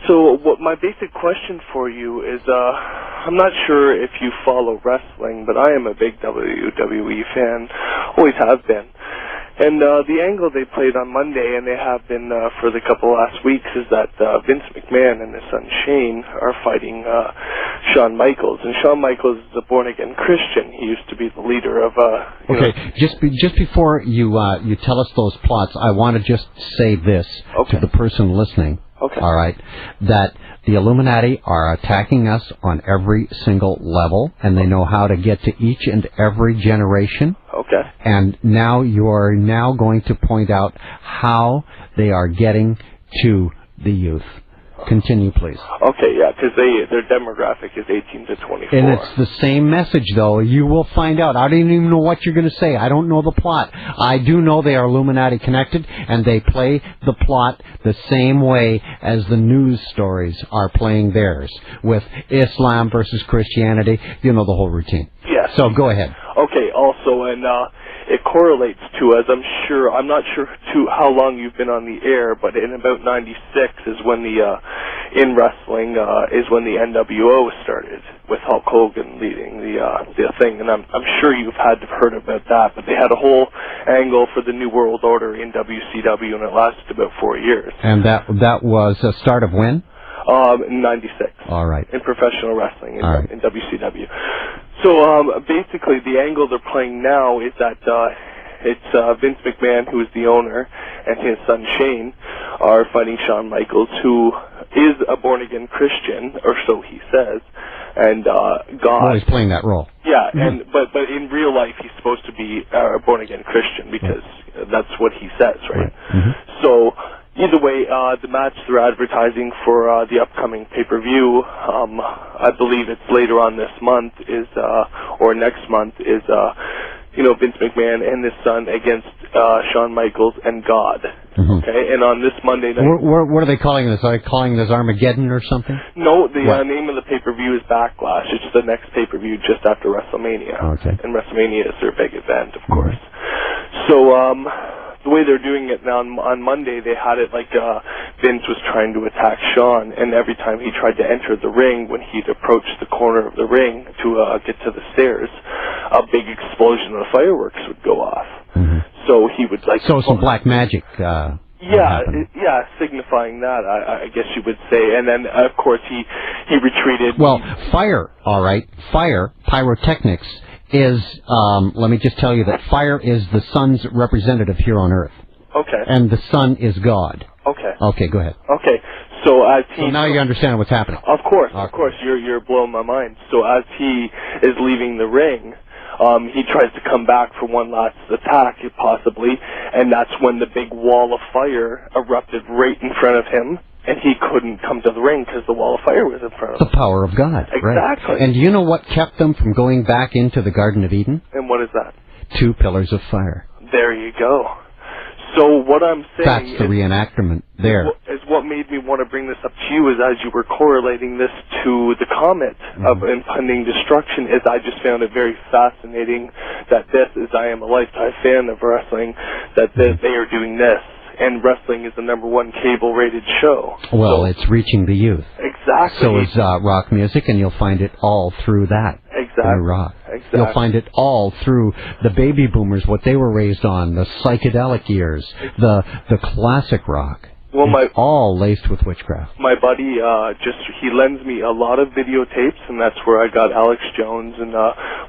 So what my basic question for you is, I'm not sure if you follow wrestling, but I am a big WWE fan, always have been. And the angle they played on Monday, and they have been for the couple last weeks, is that Vince McMahon and his son Shane are fighting Shawn Michaels. And Shawn Michaels is a born-again Christian. He used to be the leader of... Okay, just before you tell us those plots, I want to just say this to the person listening. Okay. All right, that the Illuminati are attacking us on every single level, and they know how to get to each and every generation. Okay. And now you are now going to point out how they are getting to the youth. Continue, please. Okay, yeah, because their demographic is 18 to 24. And it's the same message, though. You will find out. I don't even know what you're going to say. I don't know the plot. I do know they are Illuminati connected, and they play the plot the same way as the news stories are playing theirs, with Islam versus Christianity. You know the whole routine. Yes. So go ahead. Okay, also, and it correlates to, as I'm not sure to how long you've been on the air, but in about 96 is when in wrestling, is when the NWO started, with Hulk Hogan leading the thing, and I'm sure you've heard about that, but they had a whole angle for the New World Order in WCW, and it lasted about 4 years. And that was the start of when? In 96. All right. In professional wrestling in WCW. So basically, the angle they're playing now is that it's Vince McMahon, who is the owner, and his son Shane are fighting Shawn Michaels, who is a born-again Christian, or so he says, and God. Well, he's playing that role. Yeah, and but in real life, he's supposed to be a born-again Christian because that's what he says, right? Mm-hmm. So. Either way, the match they're advertising for the upcoming pay-per-view, I believe it's later on this month, or next month, is Vince McMahon and his son against Shawn Michaels and God. Mm-hmm. Okay, and on this Monday night... What are they calling this? Are they calling this Armageddon or something? No, the name of the pay-per-view is Backlash. It's the next pay-per-view just after WrestleMania. Okay. And WrestleMania is their big event, of course. So, the way they're doing it now on Monday, they had it like Vince was trying to attack Shawn, and every time he tried to enter the ring, when he'd approach the corner of the ring to get to the stairs, a big explosion of fireworks would go off. Mm-hmm. So he would like... So some black magic signifying that, I guess you would say. And then, of course, he retreated. Well, fire, all right, fire, pyrotechnics, is, let me just tell you that fire is the sun's representative here on Earth. Okay. And the sun is God. Okay. Okay, go ahead. Okay. So as he... So now you understand what's happening. Of course, you're blowing my mind. So as he is leaving the ring, he tries to come back for one last attack, possibly, and that's when the big wall of fire erupted right in front of him. And he couldn't come to the ring because the wall of fire was in front of him. The power of God. Exactly. Right. And do you know what kept them from going back into the Garden of Eden? And what is that? 2 pillars of fire. There you go. So what I'm saying That's the reenactment there. Is what made me want to bring this up to you is as you were correlating this to the comet of impending destruction, is I just found it very fascinating that this is, I am a lifetime fan of wrestling, that they are doing this. And wrestling is the #1 cable-rated show. Well, it's reaching the youth. Exactly. So is rock music, and you'll find it all through that. Exactly. Through rock. Exactly. You'll find it all through the baby boomers, what they were raised on, the psychedelic years, the classic rock. Well, all laced with witchcraft. My buddy, he lends me a lot of videotapes, and that's where I got Alex Jones and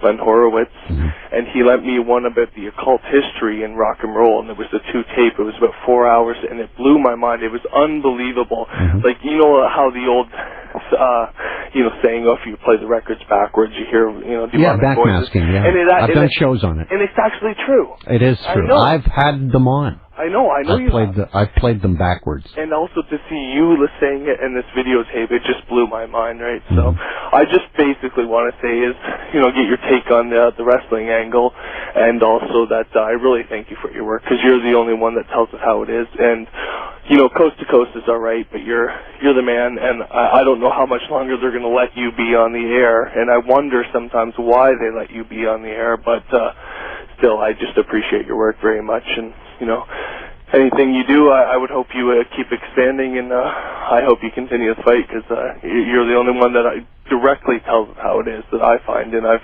Len Horowitz. Mm-hmm. And he lent me one about the occult history in rock and roll, and it was the 2-tape. It was about 4 hours, and it blew my mind. It was unbelievable. Mm-hmm. Like, you know how the old, saying, if you play the records backwards, you hear, demonic backmasking, voices. yeah. And I've done shows on it. And it's actually true. It is true. I've had them on. I know I've played them backwards. And also to see you saying it in this videotape, it just blew my mind, right? Mm-hmm. So I just basically want to say is, get your take on the wrestling angle, and also that I really thank you for your work, because you're the only one that tells us how it is. And, Coast to Coast is all right, but you're the man, and I don't know how much longer they're going to let you be on the air, and I wonder sometimes why they let you be on the air, but still, I just appreciate your work very much, and, anything you do, I would hope you keep expanding, and I hope you continue to fight, because you're the only one that I directly tells how it is that I find, and I've,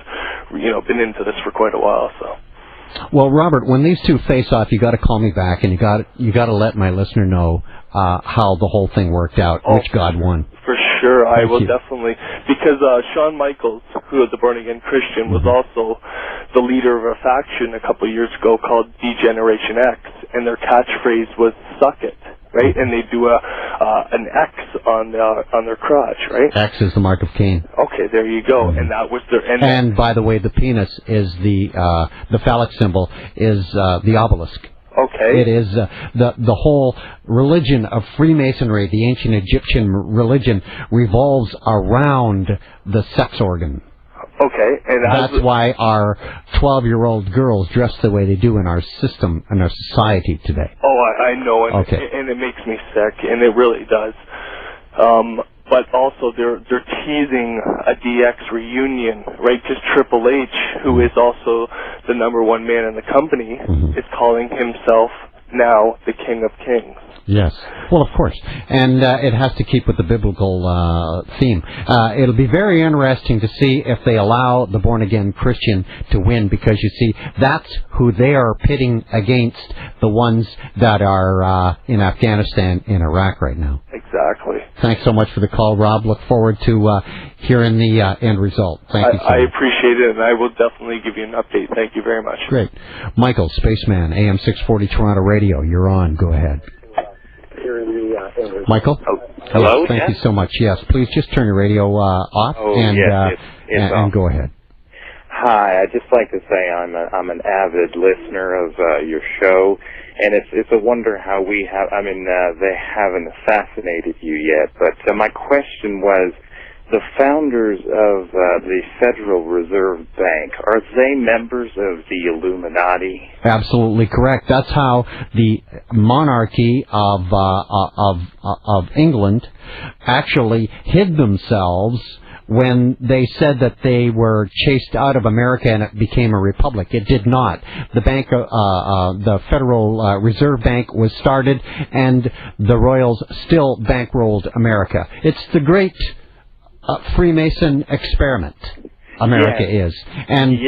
been into this for quite a while, so. Well, Robert, when these two face off, you got to call me back, and you got to let my listener know how the whole thing worked out, which God won. For sure, I will you. Definitely, because Shawn Michaels, who is a born-again Christian, was also the leader of a faction a couple of years ago called D-Generation X, and their catchphrase was "Suck it," right? And they do an X on their crotch, right? X is the mark of Cain. Okay, there you go. And that was their. And by the way, the penis is the phallic symbol is the obelisk. Okay. It is the whole religion of Freemasonry, the ancient Egyptian religion, revolves around the sex organ. Okay, and that's why our 12-year-old girls dress the way they do in our system, in our society today. Oh, I know, and, and it makes me sick, and it really does. But also, they're teasing a DX reunion, right? Because Triple H, who is also the #1 man in the company, is calling himself now the King of Kings. Yes. Well, of course. And it has to keep with the biblical theme. It'll be very interesting to see if they allow the born-again Christian to win, because, you see, that's who they are pitting against the ones that are in Afghanistan and Iraq right now. Exactly. Thanks so much for the call, Rob. Look forward to hearing the end result. Thank you so much. I appreciate it, and I will definitely give you an update. Thank you very much. Great. Michael, Spaceman, AM 640 Toronto Radio. You're on. Go ahead. Michael? Hello? Yes, thank you so much. Yes, please just turn your radio off and go ahead. Hi, I'd just like to say I'm an avid listener of your show, and it's a wonder how they haven't assassinated you yet, but my question was, the founders of the Federal Reserve Bank, are they members of the Illuminati? Absolutely correct. That's how the monarchy of England actually hid themselves when they said that they were chased out of America and it became a republic. It did not. The bank, the Federal Reserve Bank was started, and the Royals still bankrolled America. It's the great Freemason experiment. America is, and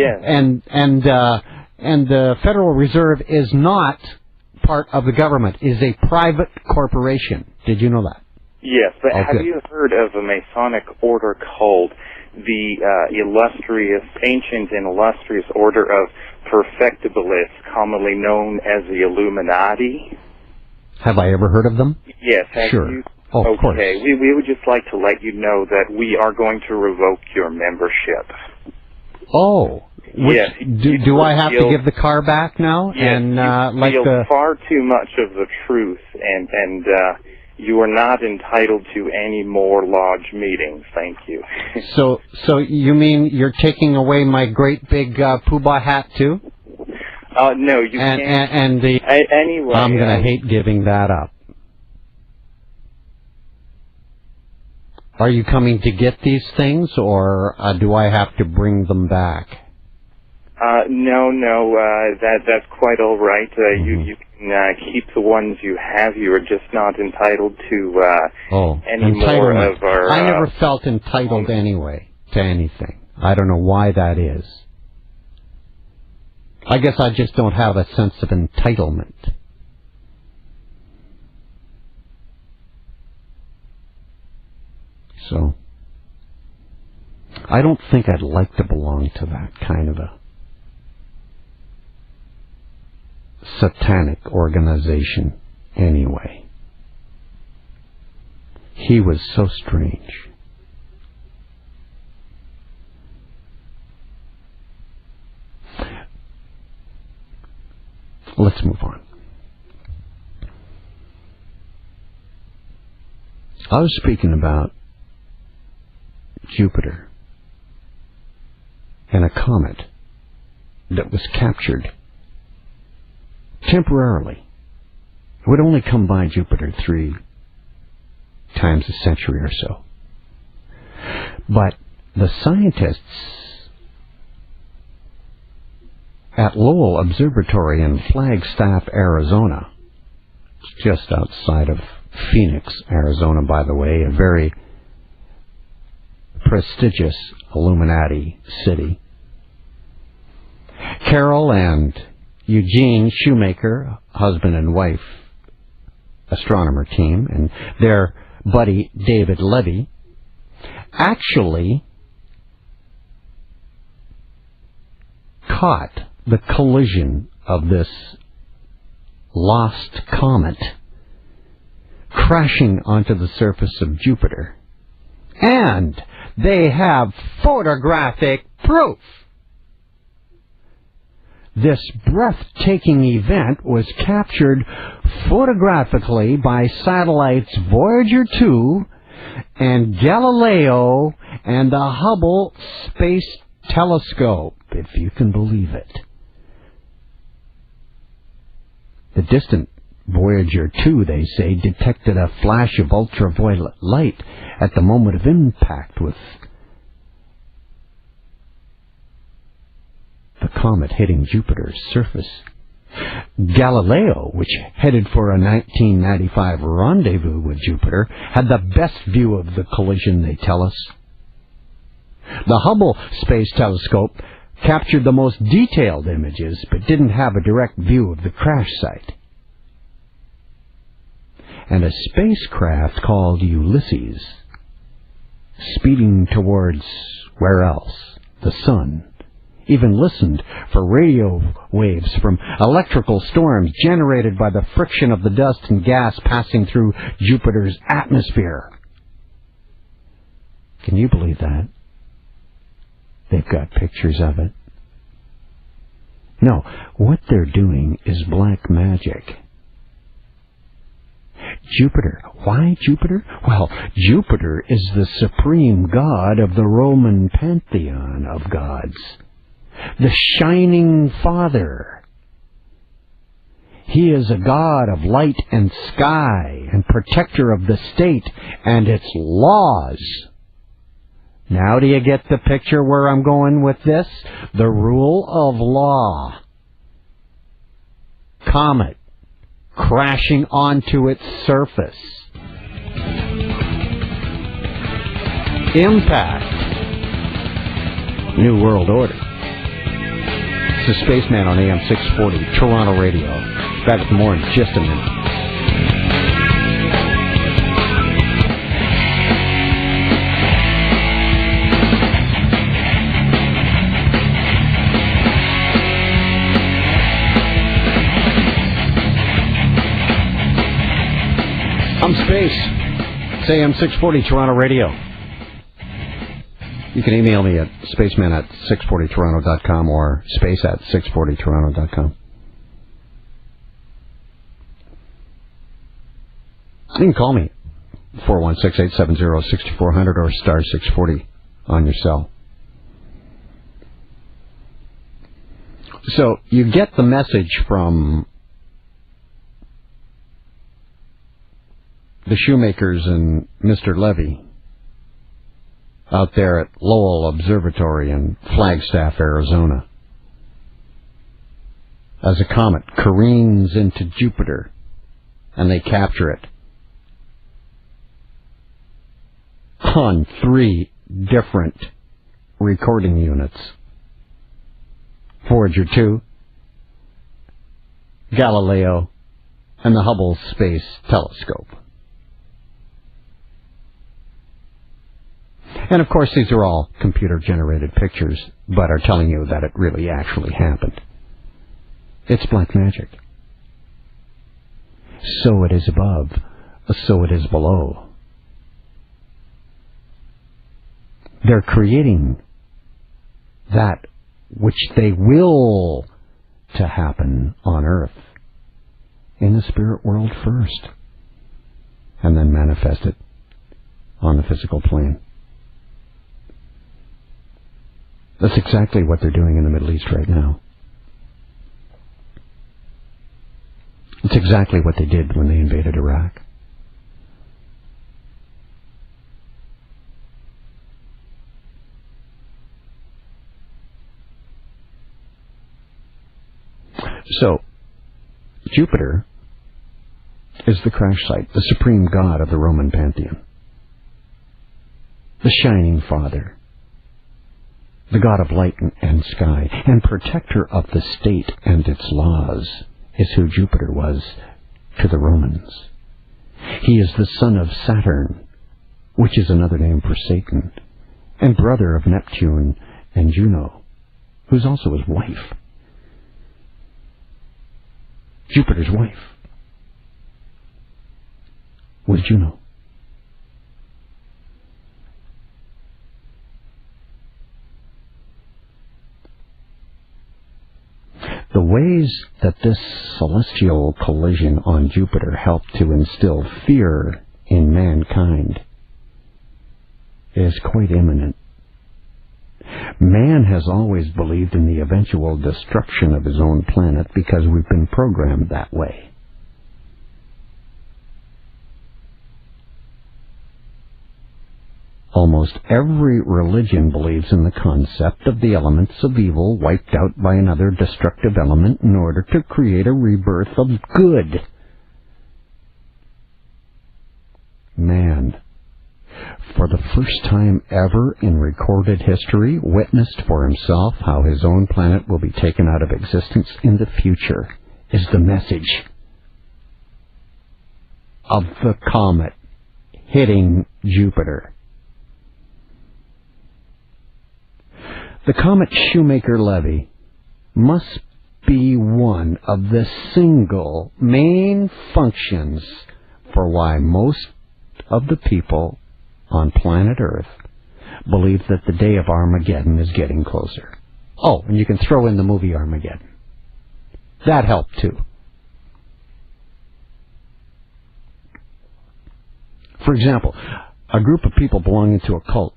the Federal Reserve is not part of the government. It is a private corporation. Did you know that? Yes, but have you heard of a Masonic order called the ancient and illustrious Order of Perfectibilists, commonly known as the Illuminati? Have I ever heard of them? Yes. Sure. You? Oh, of course. Okay, we would just like to let you know that we are going to revoke your membership. Oh. Yes. Do I have to give the car back now? Yes, and you feel far too much of the truth, and you are not entitled to any more lodge meetings. Thank you. So you mean you're taking away my great big poobah hat too? No, you can't. Anyway, I'm going to hate giving that up. Are you coming to get these things, or do I have to bring them back? No, that's quite all right. You can keep the ones you have. You are just not entitled to any more of our... I never felt entitled anyway to anything. I don't know why that is. I guess I just don't have a sense of entitlement. So I don't think I'd like to belong to that kind of a satanic organization anyway. He was so strange. Let's move on. I was speaking about Jupiter and a comet that was captured temporarily. It would only come by Jupiter 3 times a century or so. But the scientists at Lowell Observatory in Flagstaff, Arizona, just outside of Phoenix, Arizona, by the way, a very prestigious Illuminati city. Carol and Eugene Shoemaker, husband and wife astronomer team, and their buddy David Levy, actually caught the collision of this lost comet crashing onto the surface of Jupiter. And they have photographic proof. This breathtaking event was captured photographically by satellites Voyager 2 and Galileo and the Hubble Space Telescope, if you can believe it. The distant Voyager 2, they say, detected a flash of ultraviolet light at the moment of impact with the comet hitting Jupiter's surface. Galileo, which headed for a 1995 rendezvous with Jupiter, had the best view of the collision, they tell us. The Hubble Space Telescope captured the most detailed images, but didn't have a direct view of the crash site. And a spacecraft called Ulysses, speeding towards where else? The sun, even listened for radio waves from electrical storms generated by the friction of the dust and gas passing through Jupiter's atmosphere. Can you believe that? They've got pictures of it. No, what they're doing is black magic. Jupiter. Why Jupiter? Well, Jupiter is the supreme god of the Roman pantheon of gods. The shining father. He is a god of light and sky and protector of the state and its laws. Now do you get the picture where I'm going with this? The rule of law. Comet crashing onto its surface. Impact. New World Order. It's the Spaceman on AM 640, Toronto Radio. Back with more in just a minute. I'm Space. It's AM 640 Toronto Radio. You can email me at spaceman at 640toronto.com or space at 640toronto.com. You can call me 416-870-6400 or star 640 on your cell. So you get the message from the Shoemakers and Mr. Levy out there at Lowell Observatory in Flagstaff, Arizona, as a comet careens into Jupiter and they capture it on 3 different recording units. Voyager 2, Galileo, and the Hubble Space Telescope. And of course, these are all computer-generated pictures, but are telling you that it really actually happened. It's black magic. So it is above, so it is below. They're creating that which they will to happen on Earth in the spirit world first, and then manifest it on the physical plane. That's exactly what they're doing in the Middle East right now. It's exactly what they did when they invaded Iraq. So, Jupiter is the crash site, the supreme god of the Roman pantheon, the shining father, the god of light and sky, and protector of the state and its laws, is who Jupiter was to the Romans. He is the son of Saturn, which is another name for Satan, and brother of Neptune and Juno, who's also his wife. Jupiter's wife was Juno. The ways that this celestial collision on Jupiter helped to instill fear in mankind is quite imminent. Man has always believed in the eventual destruction of his own planet because we've been programmed that way. Almost every religion believes in the concept of the elements of evil wiped out by another destructive element in order to create a rebirth of good. Man, for the first time ever in recorded history, witnessed for himself how his own planet will be taken out of existence in the future, is the message of the comet hitting Jupiter. The comet Shoemaker-Levy must be one of the single main functions for why most of the people on planet Earth believe that the day of Armageddon is getting closer. Oh, and you can throw in the movie Armageddon. That helped too. For example, a group of people belonging to a cult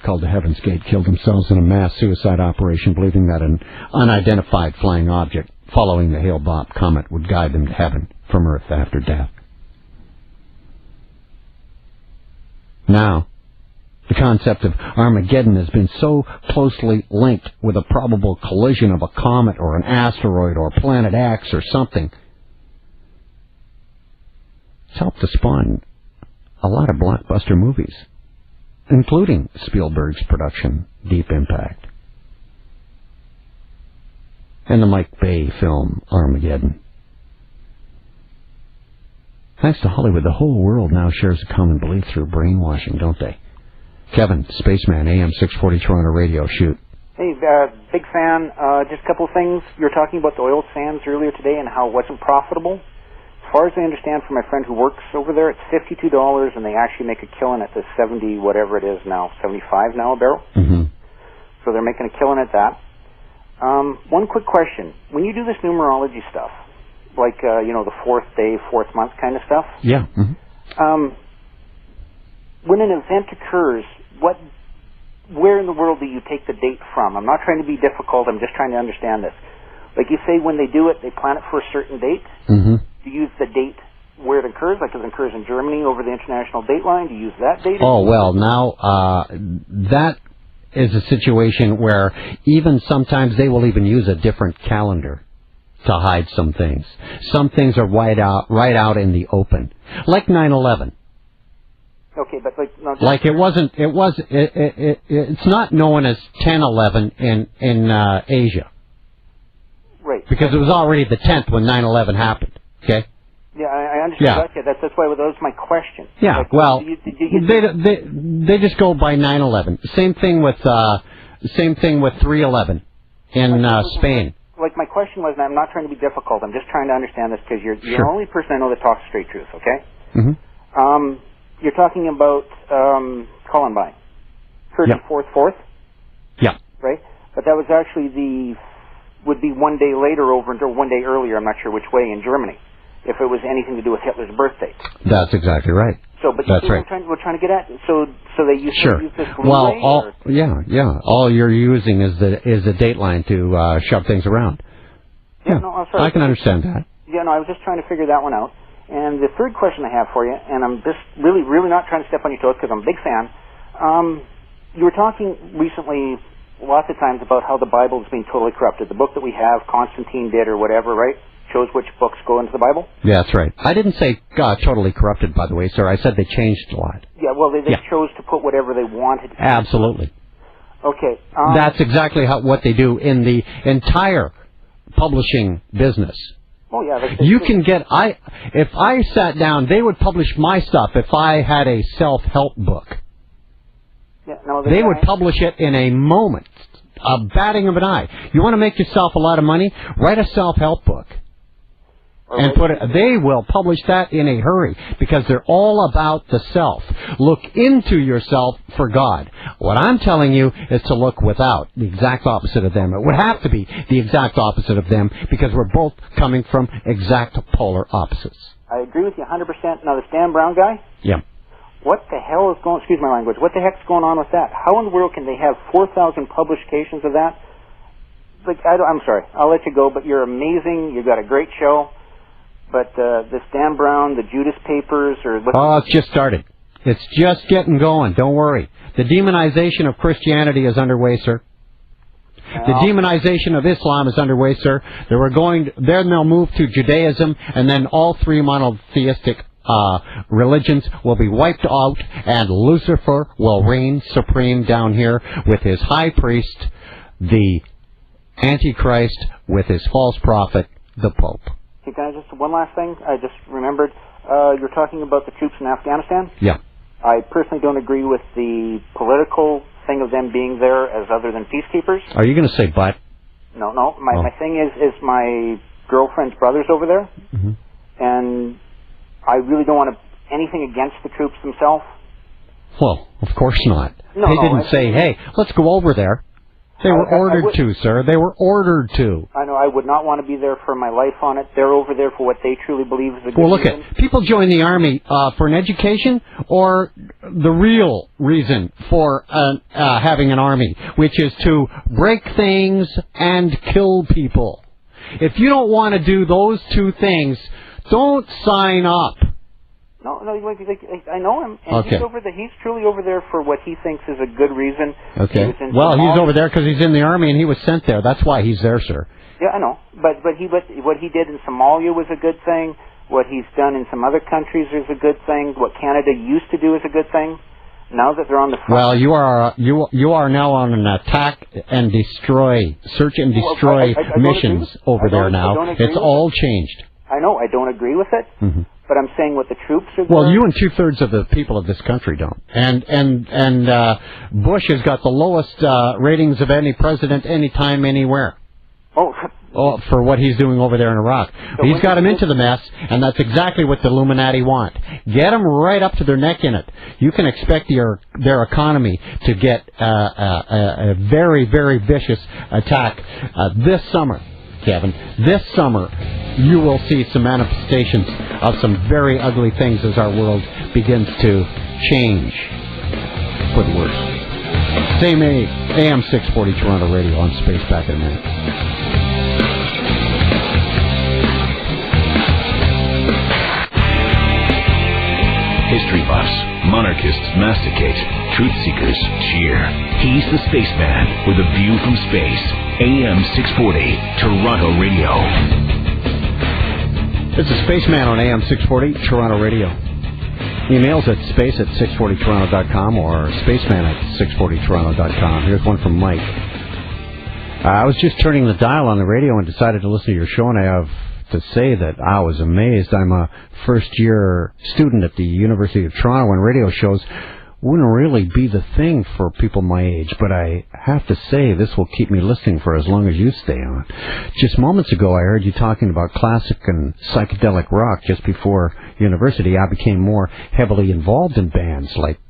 called the Heaven's Gate killed themselves in a mass suicide operation, believing that an unidentified flying object following the Hale-Bopp comet would guide them to heaven from Earth after death. Now, the concept of Armageddon has been so closely linked with a probable collision of a comet or an asteroid or Planet X or something. It's helped to spawn a lot of blockbuster movies, including Spielberg's production, Deep Impact, and the Mike Bay film, Armageddon. Thanks to Hollywood, the whole world now shares a common belief through brainwashing, don't they? Kevin, Spaceman, AM 640 Toronto Radio, shoot. Hey, big fan. Just a couple of things. You were talking about the oil sands earlier today and how it wasn't profitable. As far as I understand from my friend who works over there, it's $52, and they actually make a killing at the 70, whatever it is now, 75 now a barrel. Mm-hmm. So they're making a killing at that. One quick question. When you do this numerology stuff, like, the fourth day, fourth month kind of stuff. Yeah. Mm-hmm. When an event occurs, where in the world do you take the date from? I'm not trying to be difficult. I'm just trying to understand this. Like you say, when they do it, they plan it for a certain date. Mm-hmm. Do you use the date where it occurs? Like if it occurs in Germany over the international date line, do you use that date? Oh, well, now, that is a situation where even sometimes they will even use a different calendar to hide some things. Some things are right out in the open, like 9/11. Okay, but it's not known as 10/11 in Asia. Right. Because it was already the 10th when 9/11 happened. Okay. Yeah, I understand. Yeah. That's why that was my question. Yeah, like, well, they just go by 9/11. Same thing with 3/11 in Spain. Like my question was, and I'm not trying to be difficult. I'm just trying to understand this because you're the only person I know that talks straight truth. Okay. Mm-hmm. You're talking about Columbine, 34th, 4th. Yeah. Right, but that was actually would be one day later over or one day earlier. I'm not sure which way in Germany. If it was anything to do with Hitler's birthday. That's exactly right. So, but that's right. We're trying to get at. So they used to use this leeway. Well, all you're using is the dateline to shove things around. Yeah, no, I'm sorry. I can understand that. Yeah, no, I was just trying to figure that one out. And the third question I have for you, and I'm just really, really not trying to step on your toes because I'm a big fan. You were talking recently, lots of times, about how the Bible is being totally corrupted. The book that we have, Constantine did or whatever, right? Chose which books go into the Bible? Yeah, that's right. I didn't say totally corrupted, by the way, sir. I said they changed a lot. Yeah, well, they chose to put whatever they wanted. Absolutely. Okay. That's exactly what they do in the entire publishing business. Oh, yeah. You can get... If I sat down, they would publish my stuff if I had a self-help book. Yeah, no, they would publish it in a moment, a batting of an eye. You want to make yourself a lot of money? Write a self-help book. And they will publish that in a hurry because they're all about the self. Look into yourself for God. What I'm telling you is to look without, the exact opposite of them. It would have to be the exact opposite of them because we're both coming from exact polar opposites. I agree with you 100%. Now, this Dan Brown guy? Yeah. What the hell is going, excuse my language, what the heck's going on with that? How in the world can they have 4,000 publications of that? Like, I'm sorry, I'll let you go, but you're amazing. You've got a great show. But this Dan Brown, the Judas Papers, or... it's just started. It's just getting going. Don't worry. The demonization of Christianity is underway, sir. The demonization of Islam is underway, sir. Then they'll move to Judaism, and then all three monotheistic religions will be wiped out, and Lucifer will reign supreme down here with his high priest, the Antichrist, with his false prophet, the Pope. Okay, can I just, one last thing? I just remembered, you're talking about the troops in Afghanistan? Yeah. I personally don't agree with the political thing of them being there as other than peacekeepers. Are you going to say but? No. My thing is my girlfriend's brother's over there, and I really don't want anything against the troops themselves. Well, of course not. No, they didn't say, hey, let's go over there. They were ordered to, sir. They were ordered to. I know. I would not want to be there for my life on it. They're over there for what they truly believe is a good reason. Look, people join the Army for an education or the real reason for having an Army, which is to break things and kill people. If you don't want to do those two things, don't sign up. No, I know him, and he's over there. He's truly over there for what he thinks is a good reason. Okay. Well, he's over there because he's in the Army and he was sent there. That's why he's there, sir. Yeah, I know. But what he did in Somalia was a good thing. What he's done in some other countries is a good thing. What Canada used to do is a good thing. Now that they're on the front. Well, you are now on an attack and destroy, search and destroy missions over there now. It's all changed. I know. I don't agree with it. Mm-hmm. But I'm saying what the troops are doing. Well, you and 2/3 of the people of this country don't. And Bush has got the lowest ratings of any president, anytime, anywhere. Oh, for what he's doing over there in Iraq. So he's got him into the mess, and that's exactly what the Illuminati want. Get them right up to their neck in it. You can expect their economy to get a very, very vicious attack this summer. Kevin, this summer you will see some manifestations of some very ugly things as our world begins to change for the worse. Same AM 640 Toronto Radio on Space, back in a minute. History buffs, monarchists masticate, truth seekers cheer. He's the Spaceman with a view from space. AM 640, Toronto Radio. This is Spaceman on AM 640, Toronto Radio. Emails at space@640toronto.com or spaceman@640toronto.com. Here's one from Mike. I was just turning the dial on the radio and decided to listen to your show, and I have to say that I was amazed. I'm a first-year student at the University of Toronto, and radio shows wouldn't really be the thing for people my age, but I have to say this will keep me listening for as long as you stay on. Just moments ago, I heard you talking about classic and psychedelic rock. Just before university, I became more heavily involved in bands like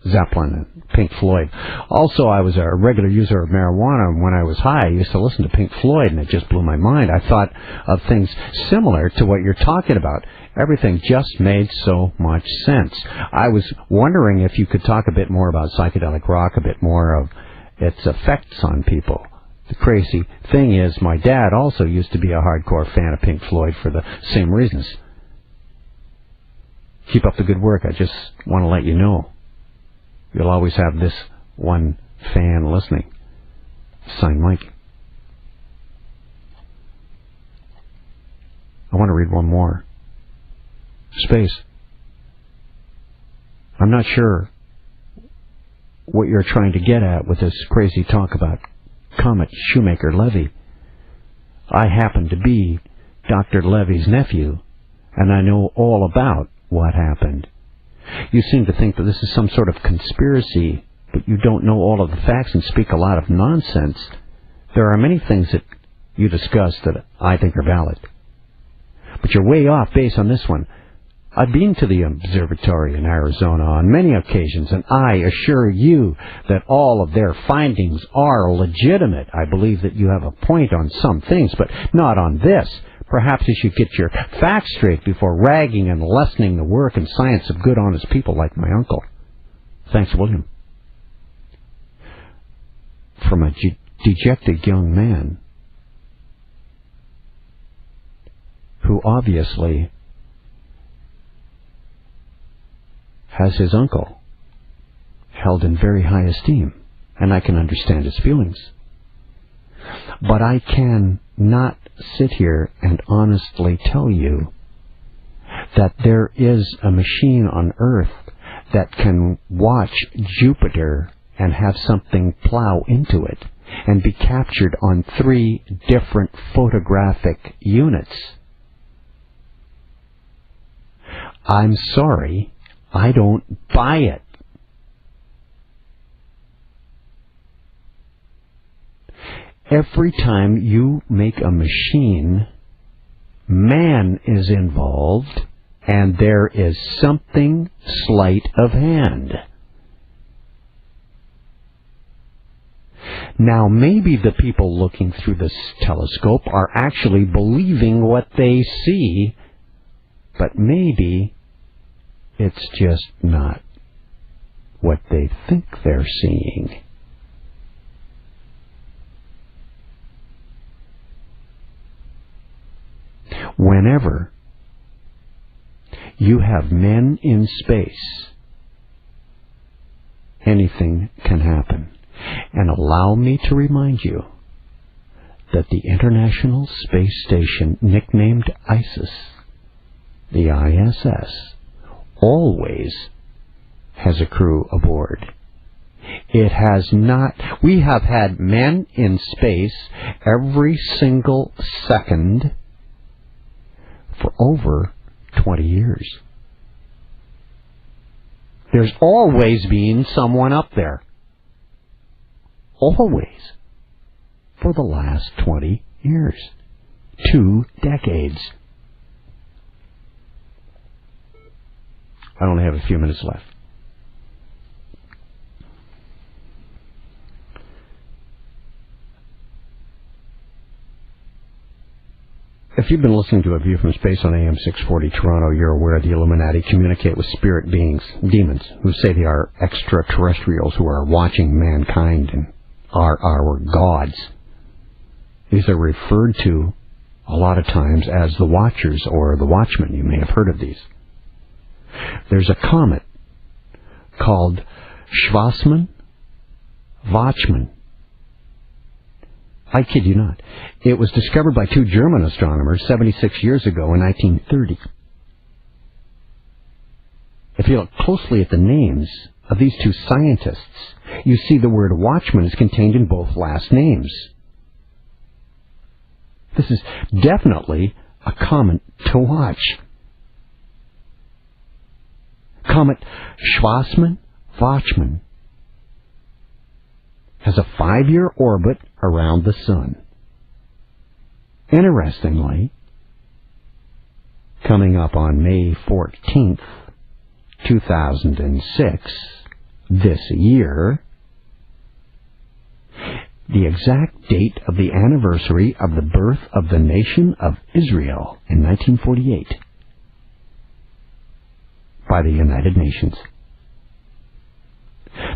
Zeppelin and Pink Floyd. Also, I was a regular user of marijuana, and when I was high, I used to listen to Pink Floyd, and it just blew my mind. I thought of things similar to what you're talking about. Everything just made so much sense. I was wondering if you could talk a bit more about psychedelic rock, a bit more of its effects on people. The crazy thing is, my dad also used to be a hardcore fan of Pink Floyd for the same reasons. Keep up the good work. I just want to let you know. You'll always have this one fan listening. Signed, Mike. I want to read one more. Space. I'm not sure what you're trying to get at with this crazy talk about Comet Shoemaker Levy. I happen to be Dr. Levy's nephew, and I know all about what happened. You seem to think that this is some sort of conspiracy, but you don't know all of the facts and speak a lot of nonsense. There are many things that you discuss that I think are valid. But you're way off base on this one. I've been to the observatory in Arizona on many occasions, and I assure you that all of their findings are legitimate. I believe that you have a point on some things, but not on this. Perhaps you should get your facts straight before ragging and lessening the work and science of good, honest people like my uncle. Thanks, William. From a dejected young man who obviously has his uncle held in very high esteem, and I can understand his feelings. But I can not sit here and honestly tell you that there is a machine on Earth that can watch Jupiter and have something plow into it and be captured on 3 different photographic units. I'm sorry, I don't buy it. Every time you make a machine, man is involved, and there is something sleight of hand. Now, maybe the people looking through this telescope are actually believing what they see, but maybe it's just not what they think they're seeing. Whenever you have men in space, anything can happen. And allow me to remind you that the International Space Station, nicknamed ISIS, the ISS, always has a crew aboard. It has not. We have had men in space every single second for over 20 years. There's always been someone up there. Always. For the last 20 years. 2 decades. I only have a few minutes left. If you've been listening to A View from Space on AM 640 Toronto, you're aware the Illuminati communicate with spirit beings, demons, who say they are extraterrestrials who are watching mankind and are our gods. These are referred to a lot of times as the Watchers or the Watchmen. You may have heard of these. There's a comet called SPACEMAN. I kid you not. It was discovered by 2 German astronomers 76 years ago in 1930. If you look closely at the names of these 2 scientists, you see the word watchman is contained in both last names. This is definitely a comet to watch. Comet SPACEMAN has a 5-year orbit around the Sun. Interestingly, coming up on May 14th, 2006, this year, the exact date of the anniversary of the birth of the nation of Israel in 1948 by the United Nations.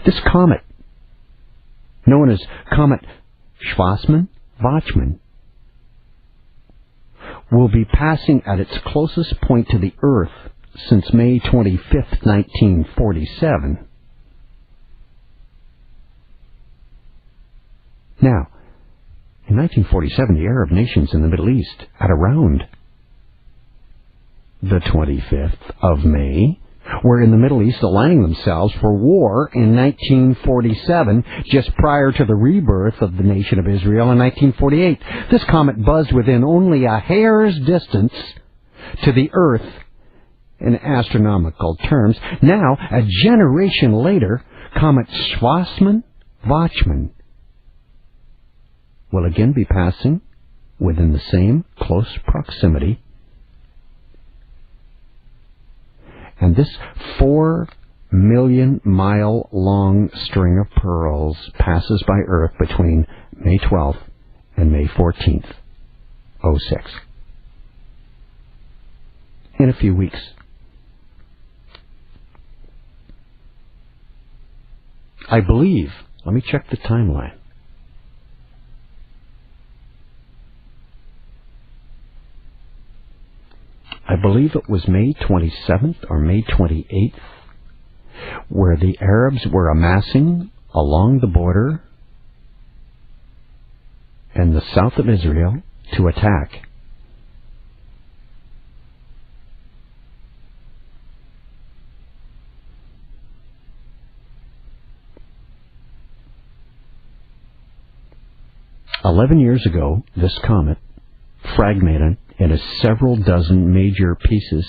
This comet, known as Comet SPACEMAN, will be passing at its closest point to the Earth since May 25th, 1947. Now, in 1947, the Arab nations in the Middle East, at around the 25th of May, were in the Middle East aligning themselves for war in 1947, just prior to the rebirth of the nation of Israel in 1948. This comet buzzed within only a hair's distance to the Earth in astronomical terms. Now, a generation later, Comet SPACEMAN will again be passing within the same close proximity. And this 4 million mile long string of pearls passes by Earth between May 12th and May 14th, 06. In a few weeks. I believe, let me check the timeline. I believe it was May 27th or May 28th, where the Arabs were amassing along the border in the south of Israel to attack. "11 years ago, this comet, fragmented into several dozen major pieces,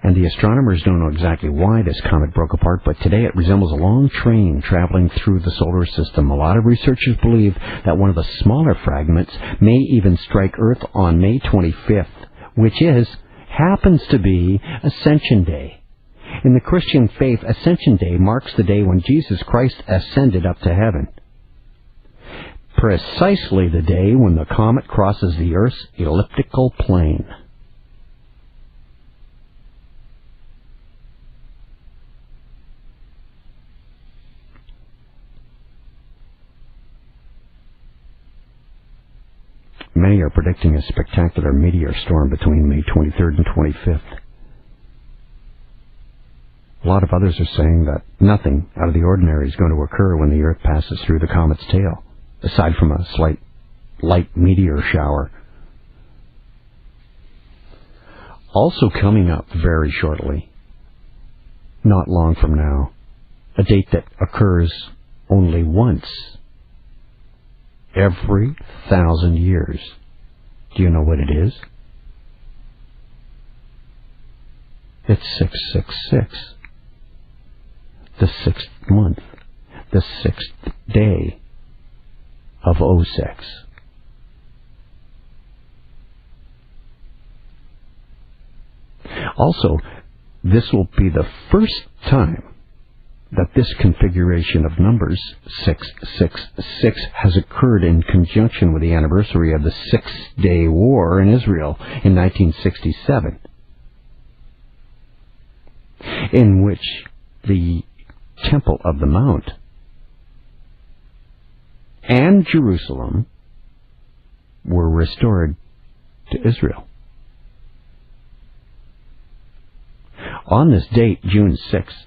and the astronomers don't know exactly why this comet broke apart, but today it resembles a long train traveling through the solar system. A lot of researchers believe that one of the smaller fragments may even strike Earth on May 25th, which happens to be Ascension Day. In the Christian faith, Ascension Day marks the day when Jesus Christ ascended up to heaven. Precisely the day when the comet crosses the Earth's elliptical plane. Many are predicting a spectacular meteor storm between May 23rd and 25th. A lot of others are saying that nothing out of the ordinary is going to occur when the Earth passes through the comet's tail, aside from a slight light meteor shower. Also coming up very shortly, not long from now, a date that occurs only once every 1,000 years. Do you know what it is? It's 666. The 6th month, the 6th day of 06. Also, this will be the first time that this configuration of numbers, 666, has occurred in conjunction with the anniversary of the Six-Day War in Israel in 1967, in which the Temple of the Mount and Jerusalem were restored to Israel. On this date, June 6th,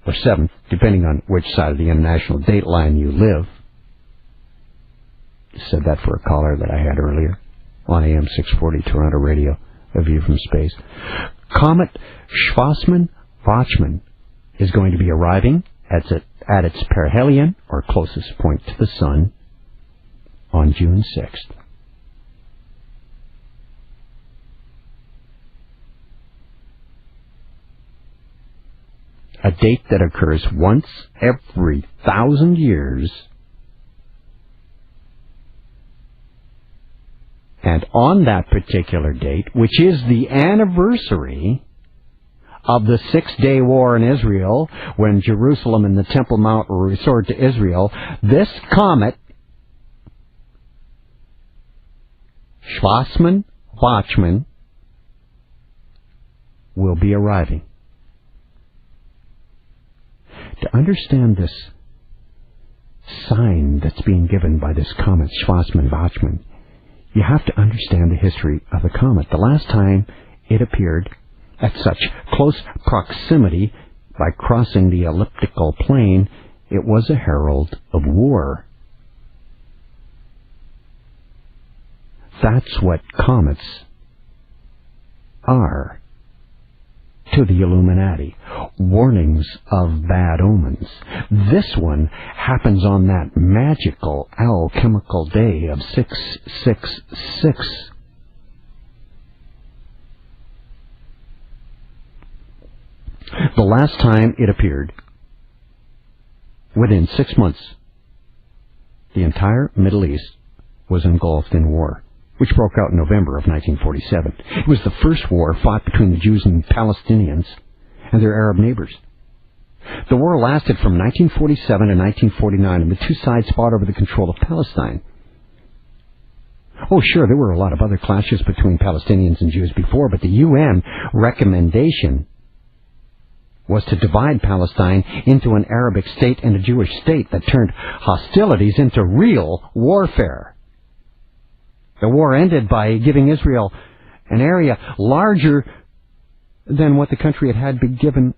or 7th, depending on which side of the international date line you live. Said that for a caller that I had earlier on AM 640 Toronto Radio, A View from Space. Comet SPACEMAN is going to be arriving at its perihelion, or closest point to the Sun, on June 6th. a date that occurs once every 1,000 years. And on that particular date, which is the anniversary of the Six-Day War in Israel, when Jerusalem and the Temple Mount were restored to Israel, this comet, SPACEMAN, Watchman, will be arriving. To understand this sign that's being given by this comet, SPACEMAN, Watchman, you have to understand the history of the comet. The last time it appeared at such close proximity by crossing the elliptical plane, it was a herald of war. That's what comets are to the Illuminati. Warnings of bad omens. This one happens on that magical alchemical day of 666. The last time it appeared, within 6 months, the entire Middle East was engulfed in war, which broke out in November of 1947. It was the first war fought between the Jews and Palestinians and their Arab neighbors. The war lasted from 1947 to 1949, and the two sides fought over the control of Palestine. Oh, sure, there were a lot of other clashes between Palestinians and Jews before, but the UN recommendation was to divide Palestine into an Arabic state and a Jewish state that turned hostilities into real warfare. The war ended by giving Israel an area larger than what the country had been given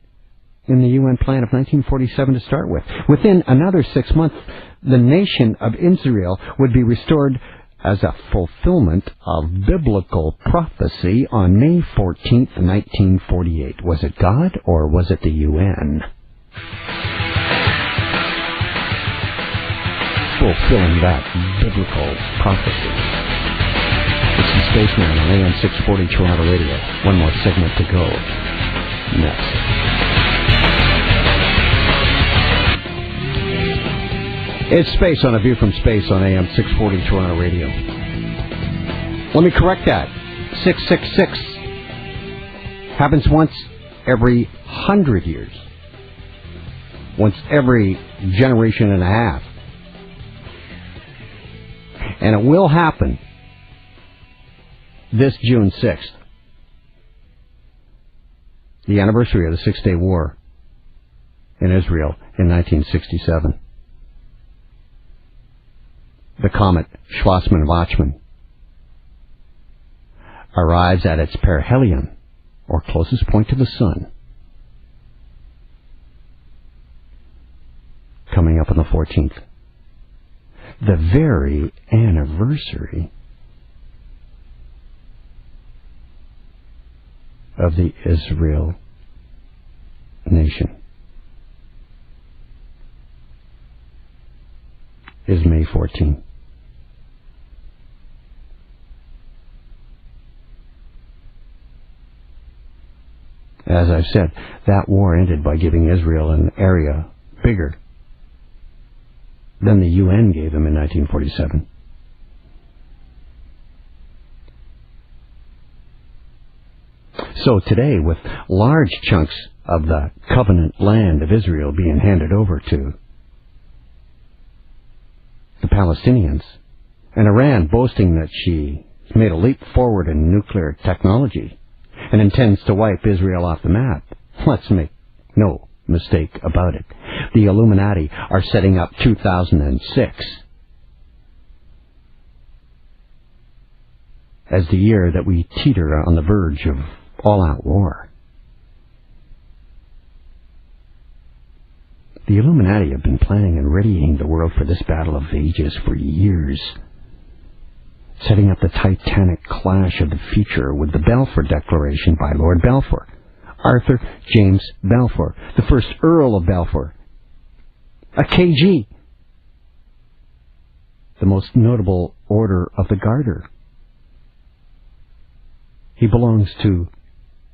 in the UN plan of 1947 to start with. Within another 6 months, the nation of Israel would be restored as a fulfillment of biblical prophecy on May 14th, 1948. Was it God or was it the UN? Fulfilling that biblical prophecy. It's the Spaceman on AM 640 Toronto Radio. One more segment to go. Next. It's Space on A View from Space on AM 640 Toronto Radio. Let me correct that. 666 happens once every 100 years. Once every generation and a half. And it will happen this June 6th. The anniversary of the Six-Day War in Israel in 1967. The comet SPACEMAN arrives at its perihelion, or closest point to the sun, coming up on the 14th. The very anniversary of the Israel nation is May 14th. As I've said, that war ended by giving Israel an area bigger than the UN gave them in 1947. So today, with large chunks of the covenant land of Israel being handed over to the Palestinians, and Iran boasting that she has made a leap forward in nuclear technology and intends to wipe Israel off the map, let's make no mistake about it. The Illuminati are setting up 2006 as the year that we teeter on the verge of all-out war. The Illuminati have been planning and readying the world for this battle of ages for years, setting up the titanic clash of the future with the Balfour Declaration by Lord Balfour, Arthur James Balfour, the first Earl of Balfour, a KG, the most notable Order of the Garter. He belongs to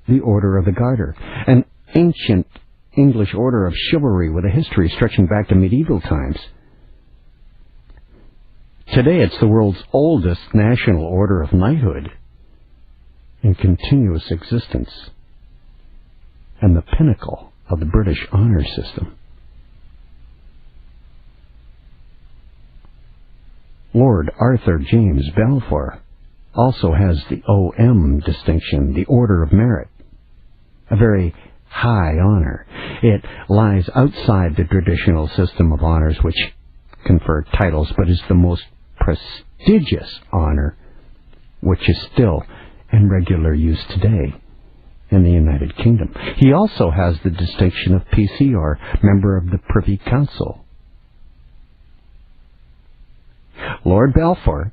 the Order of the Garter, an ancient English order of chivalry with a history stretching back to medieval times. Today it's the world's oldest national order of knighthood in continuous existence and the pinnacle of the British honor system. Lord Arthur James Balfour also has the OM distinction, the Order of Merit, a very high honor. It lies outside the traditional system of honors which confer titles, but is the most prestigious honor which is still in regular use today in the United Kingdom. He also has the distinction of PC, or Member of the Privy Council. Lord Balfour,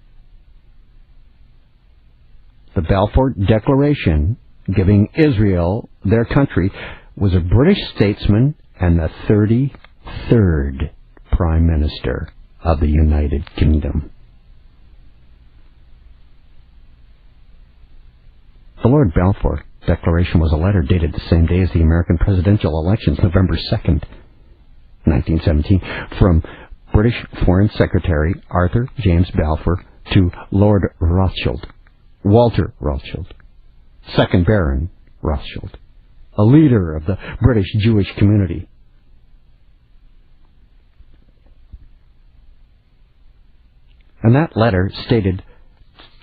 the Balfour Declaration giving Israel their country, was a British statesman and the 33rd Prime Minister of the United Kingdom. The Lord Balfour Declaration was a letter dated the same day as the American presidential elections, November 2nd, 1917, from British Foreign Secretary Arthur James Balfour to Lord Rothschild, Walter Rothschild, 2nd Baron Rothschild, a leader of the British Jewish community. And that letter stated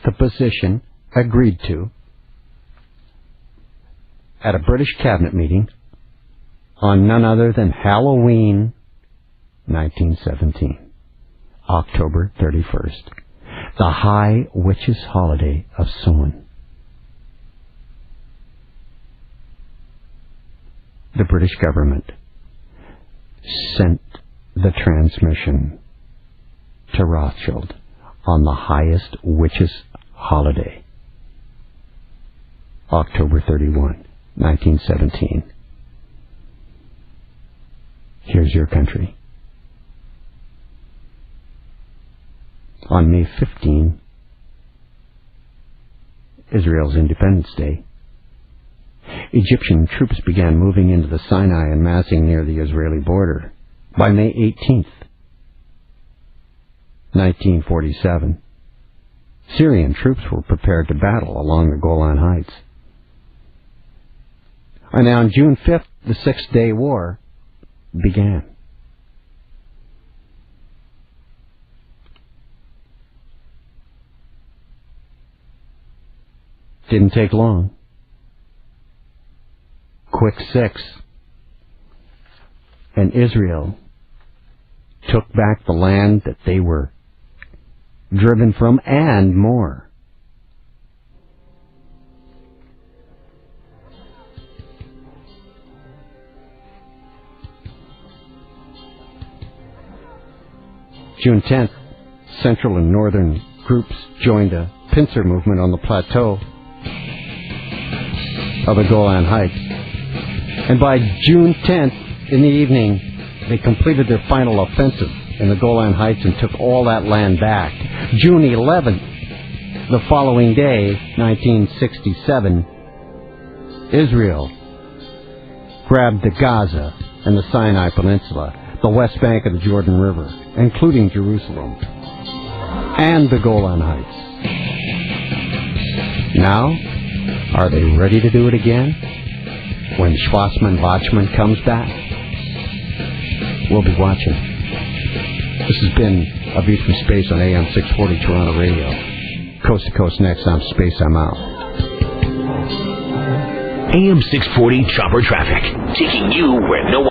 the position agreed to at a British cabinet meeting on none other than Halloween 1917, October 31st, the High Witches' Holiday of Samhain. The British government sent the transmission to Rothschild on the highest witches' holiday, October 31, 1917. Here's your country. On May 15, Israel's Independence Day, Egyptian troops began moving into the Sinai and massing near the Israeli border. By May 18th, 1947, Syrian troops were prepared to battle along the Golan Heights. And on June 5th, the Six-Day War began. Didn't take long. Quick 6. And Israel took back the land that they were driven from and more. June 10th, central and northern groups joined a pincer movement on the plateau of the Golan Heights. And by June 10th, in the evening, they completed their final offensive in the Golan Heights and took all that land back. June 11th, the following day, 1967, Israel grabbed the Gaza and the Sinai Peninsula, the west bank of the Jordan River, including Jerusalem, and the Golan Heights. Now, are they ready to do it again? When SPACEMAN comes back, we'll be watching. This has been A View from Space on AM 640 Toronto Radio. Coast to coast next, I'm Space, I'm out. AM 640 Chopper Traffic, taking you where no one